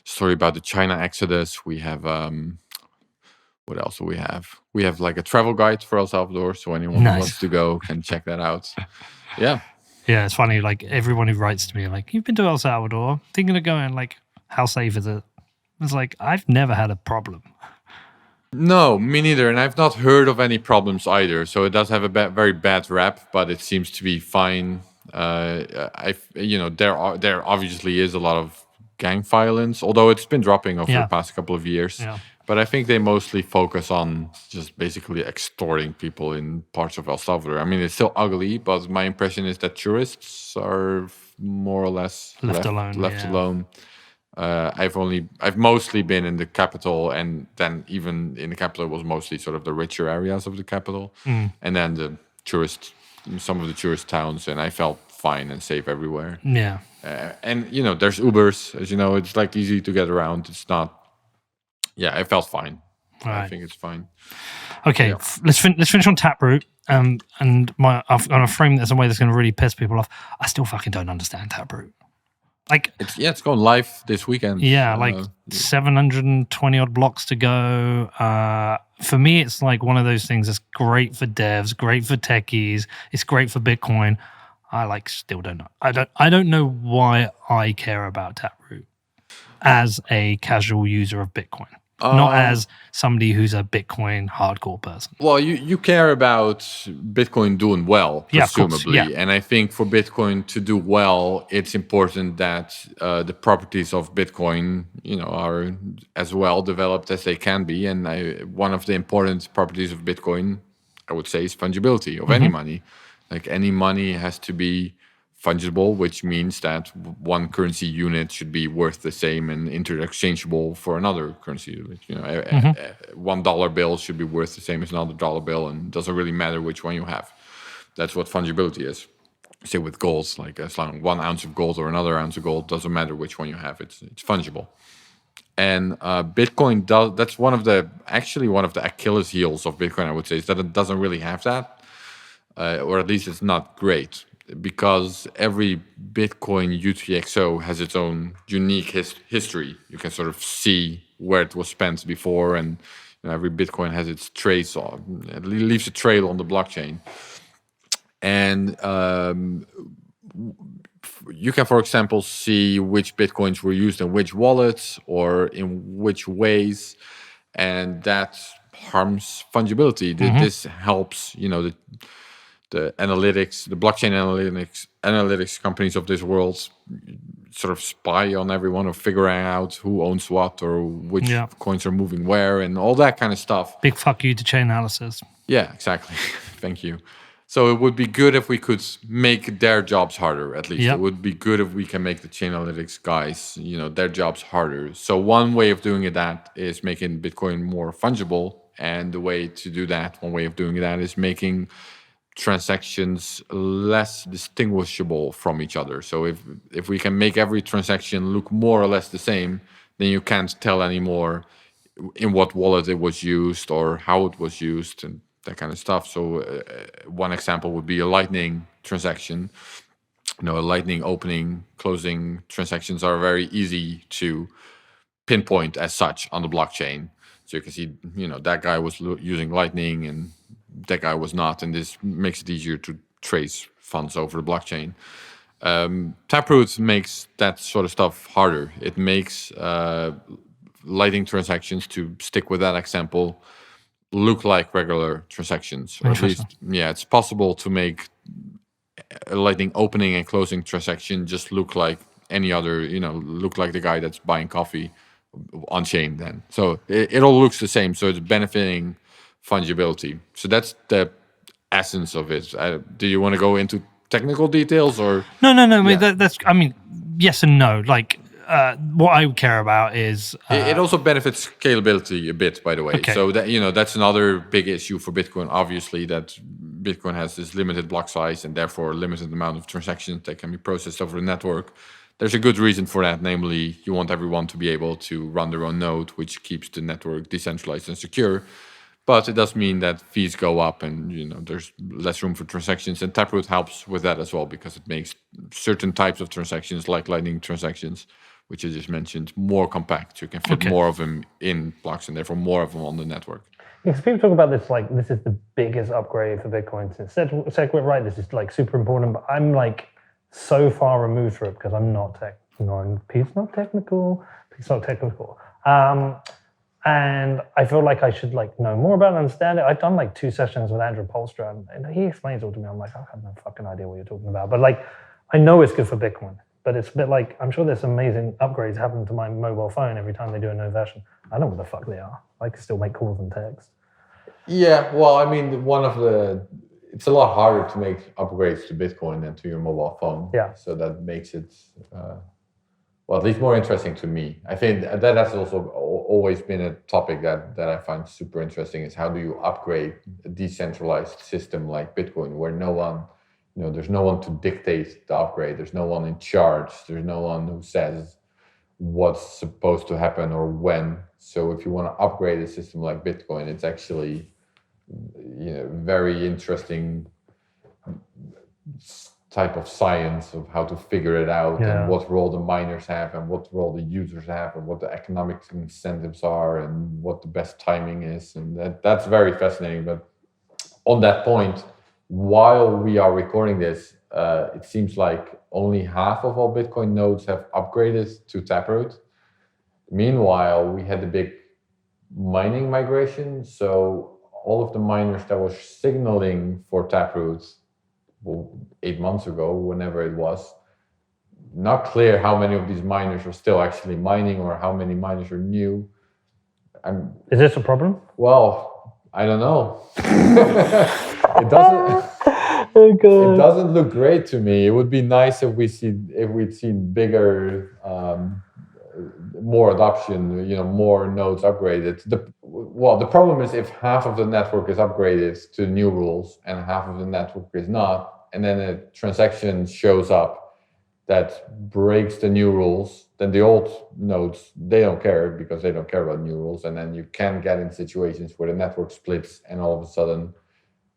story about the China Exodus. We have what else do we have? We have like a travel guide for El Salvador, so anyone who wants to go can check that out. Yeah. Yeah, it's funny. Like everyone who writes to me, like, you've been to El Salvador, thinking of going. Like, how safe is it? It's like I've never had a problem. No, me neither, and I've not heard of any problems either. So it does have a very bad rap, but it seems to be fine. There obviously is a lot of gang violence, although it's been dropping over the past couple of years. Yeah. But I think they mostly focus on just basically extorting people in parts of El Salvador. I mean, it's still ugly, but my impression is that tourists are more or less left alone. I've mostly been in the capital, and then even in the capital it was mostly sort of the richer areas of the capital, and then some of the tourist towns, and I felt fine and safe everywhere. Yeah. And there's Ubers, as you know, it's like easy to get around. It's not. Yeah, I felt fine. Right. I think it's fine. Okay, let's finish on Taproot. And I'm going to frame this in a way that's going to really piss people off. I still fucking don't understand Taproot. Like, it's going live this weekend. Yeah, 720 odd blocks to go. For me, it's like one of those things that's great for devs, great for techies. It's great for Bitcoin. I still don't know. I don't know why I care about Taproot as a casual user of Bitcoin. Not as somebody who's a Bitcoin hardcore person. Well, you care about Bitcoin doing well, presumably. Yeah. And I think for Bitcoin to do well, it's important that the properties of Bitcoin, are as well developed as they can be. And one of the important properties of Bitcoin, I would say, is fungibility of any money. Like any money has to be fungible, which means that one currency unit should be worth the same and interchangeable for another currency. You know, $1 bill should be worth the same as another dollar bill, and it doesn't really matter which one you have. That's what fungibility is. Say with gold, like as long 1 ounce of gold or another ounce of gold, doesn't matter which one you have. It's fungible. And Bitcoin does. That's one of the Achilles heels of Bitcoin. I would say is that it doesn't really have that, or at least it's not great, because every Bitcoin UTXO has its own unique history. You can sort of see where it was spent before, and every Bitcoin has its trace on. It leaves a trail on the blockchain, and you can, for example, see which Bitcoins were used in which wallets or in which ways, and that harms fungibility. This helps, the analytics, the blockchain analytics companies of this world sort of spy on everyone, or figuring out who owns what or which coins are moving where and all that kind of stuff. Big fuck you to Chainalysis. Yeah, exactly. Thank you. So it would be good if we could make their jobs harder, at least. It would be good if we can make the Chainalytics guys, their jobs harder. So one way of doing that is making Bitcoin more fungible. And the way to do that, one way of doing that is making transactions less distinguishable from each other. So if we can make every transaction look more or less the same, then you can't tell anymore in what wallet it was used or how it was used and that kind of stuff. So one example would be a Lightning transaction. A Lightning opening, closing transactions are very easy to pinpoint as such on the blockchain. So you can see, that guy was using Lightning and that guy was not, and this makes it easier to trace funds over the blockchain. Taproot makes that sort of stuff harder. It makes Lightning transactions, to stick with that example, look like regular transactions. Or at least, it's possible to make a Lightning opening and closing transaction just look like any other, look like the guy that's buying coffee on chain then. So it all looks the same. So it's benefiting fungibility. So that's the essence of it. Do you want to go into technical details or? No. I mean, yes and no. Like, what I care about is it also benefits scalability a bit, by the way. Okay. So that that's another big issue for Bitcoin. Obviously, that Bitcoin has this limited block size and therefore a limited amount of transactions that can be processed over the network. There's a good reason for that, namely, you want everyone to be able to run their own node, which keeps the network decentralized and secure. But it does mean that fees go up, and there's less room for transactions. And Taproot helps with that as well, because it makes certain types of transactions, like Lightning transactions, which I just mentioned, more compact. You can fit more of them in blocks and therefore more of them on the network. Because people talk about this like this is the biggest upgrade for Bitcoin since SegWit, right? This is like super important, but I'm like so far removed from it because I'm not technical. And I feel like I should like know more about it, understand it. I've done like 2 sessions with Andrew Polstra, and he explains all to me. I'm like, I have no fucking idea what you're talking about. But like, I know it's good for Bitcoin. But it's a bit like, I'm sure there's amazing upgrades happening to my mobile phone every time they do a new version. I don't know what the fuck they are. I can still make calls and text. Yeah, well, I mean, it's a lot harder to make upgrades to Bitcoin than to your mobile phone. Yeah. So that makes it, at least more interesting to me. I think that has also always been a topic that I find super interesting, is how do you upgrade a decentralized system like Bitcoin, where no one, there's no one to dictate the upgrade. There's no one in charge. There's no one who says what's supposed to happen or when. So if you want to upgrade a system like Bitcoin, it's actually, very interesting type of science of how to figure it out, and what role the miners have and what role the users have and what the economic incentives are and what the best timing is. And that's very fascinating. But on that point, while we are recording this, it seems like only half of all Bitcoin nodes have upgraded to Taproot. Meanwhile, we had the big mining migration. So all of the miners that were signaling for Taproot 8 months ago, whenever it was, not clear how many of these miners are still actually mining or how many miners are new. Is this a problem? Well, I don't know. It doesn't. Oh god. It doesn't look great to me. It would be nice if we'd seen bigger, more adoption. More nodes upgraded. The problem is if half of the network is upgraded to new rules and half of the network is not, and then a transaction shows up that breaks the new rules, then the old nodes, they don't care because they don't care about new rules, and then you can get in situations where the network splits and all of a sudden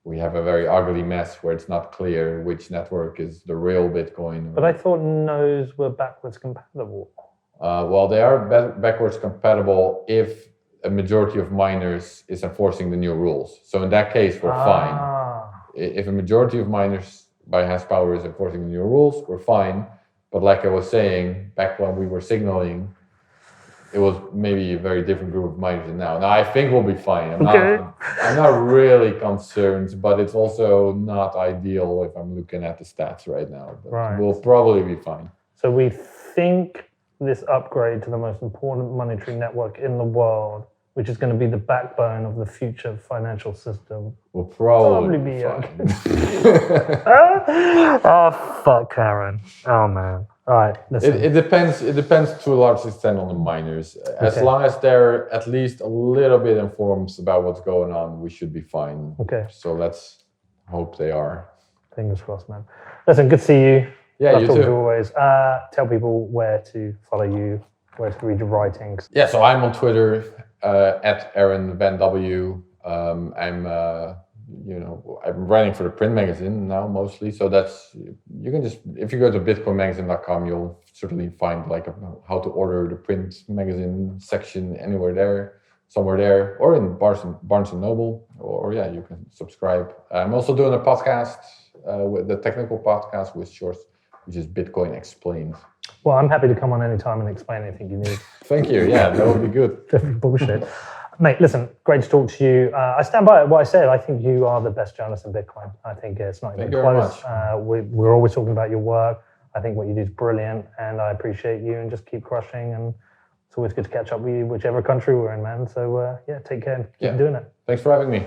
we have a very ugly mess where it's not clear which network is the real Bitcoin. But I thought nodes were backwards compatible. Well, they are backwards compatible if a majority of miners is enforcing the new rules. So in that case, we're fine. If a majority of miners by hash power is enforcing the new rules, we're fine. But like I was saying, back when we were signaling, it was maybe a very different group of miners than now. Now I think we'll be fine. I'm not really concerned, but it's also not ideal if I'm looking at the stats right now. But we'll probably be fine. So we think this upgrade to the most important monetary network in the world, which is going to be the backbone of the future financial system, will probably be fine. Oh fuck, Karen. Oh man. All right. It depends. It depends to a large extent on the miners. As long as they're at least a little bit informed about what's going on, we should be fine. Okay. So let's hope they are. Fingers crossed, man. Listen, good to see you. Yeah, you too. Always. Tell people where to follow you, where to read your writings. Yeah, so I'm on Twitter at Aaron Van W. I'm writing for the print magazine now mostly. So you can just, if you go to bitcoinmagazine.com, you'll certainly find like how to order the print magazine section somewhere there, or in Barnes and Noble, or you can subscribe. I'm also doing a podcast, with the technical podcast with Shorts, which is Bitcoin Explained. Well, I'm happy to come on anytime and explain anything you need. Thank you. Yeah, that would be good. Definitely bullshit. Mate, listen, great to talk to you. I stand by what I said. I think you are the best journalist in Bitcoin. I think it's not even close. We're always talking about your work. I think what you do is brilliant, and I appreciate you, and just keep crushing. And it's always good to catch up with you, whichever country we're in, man. So, take care and keep doing it. Thanks for having me.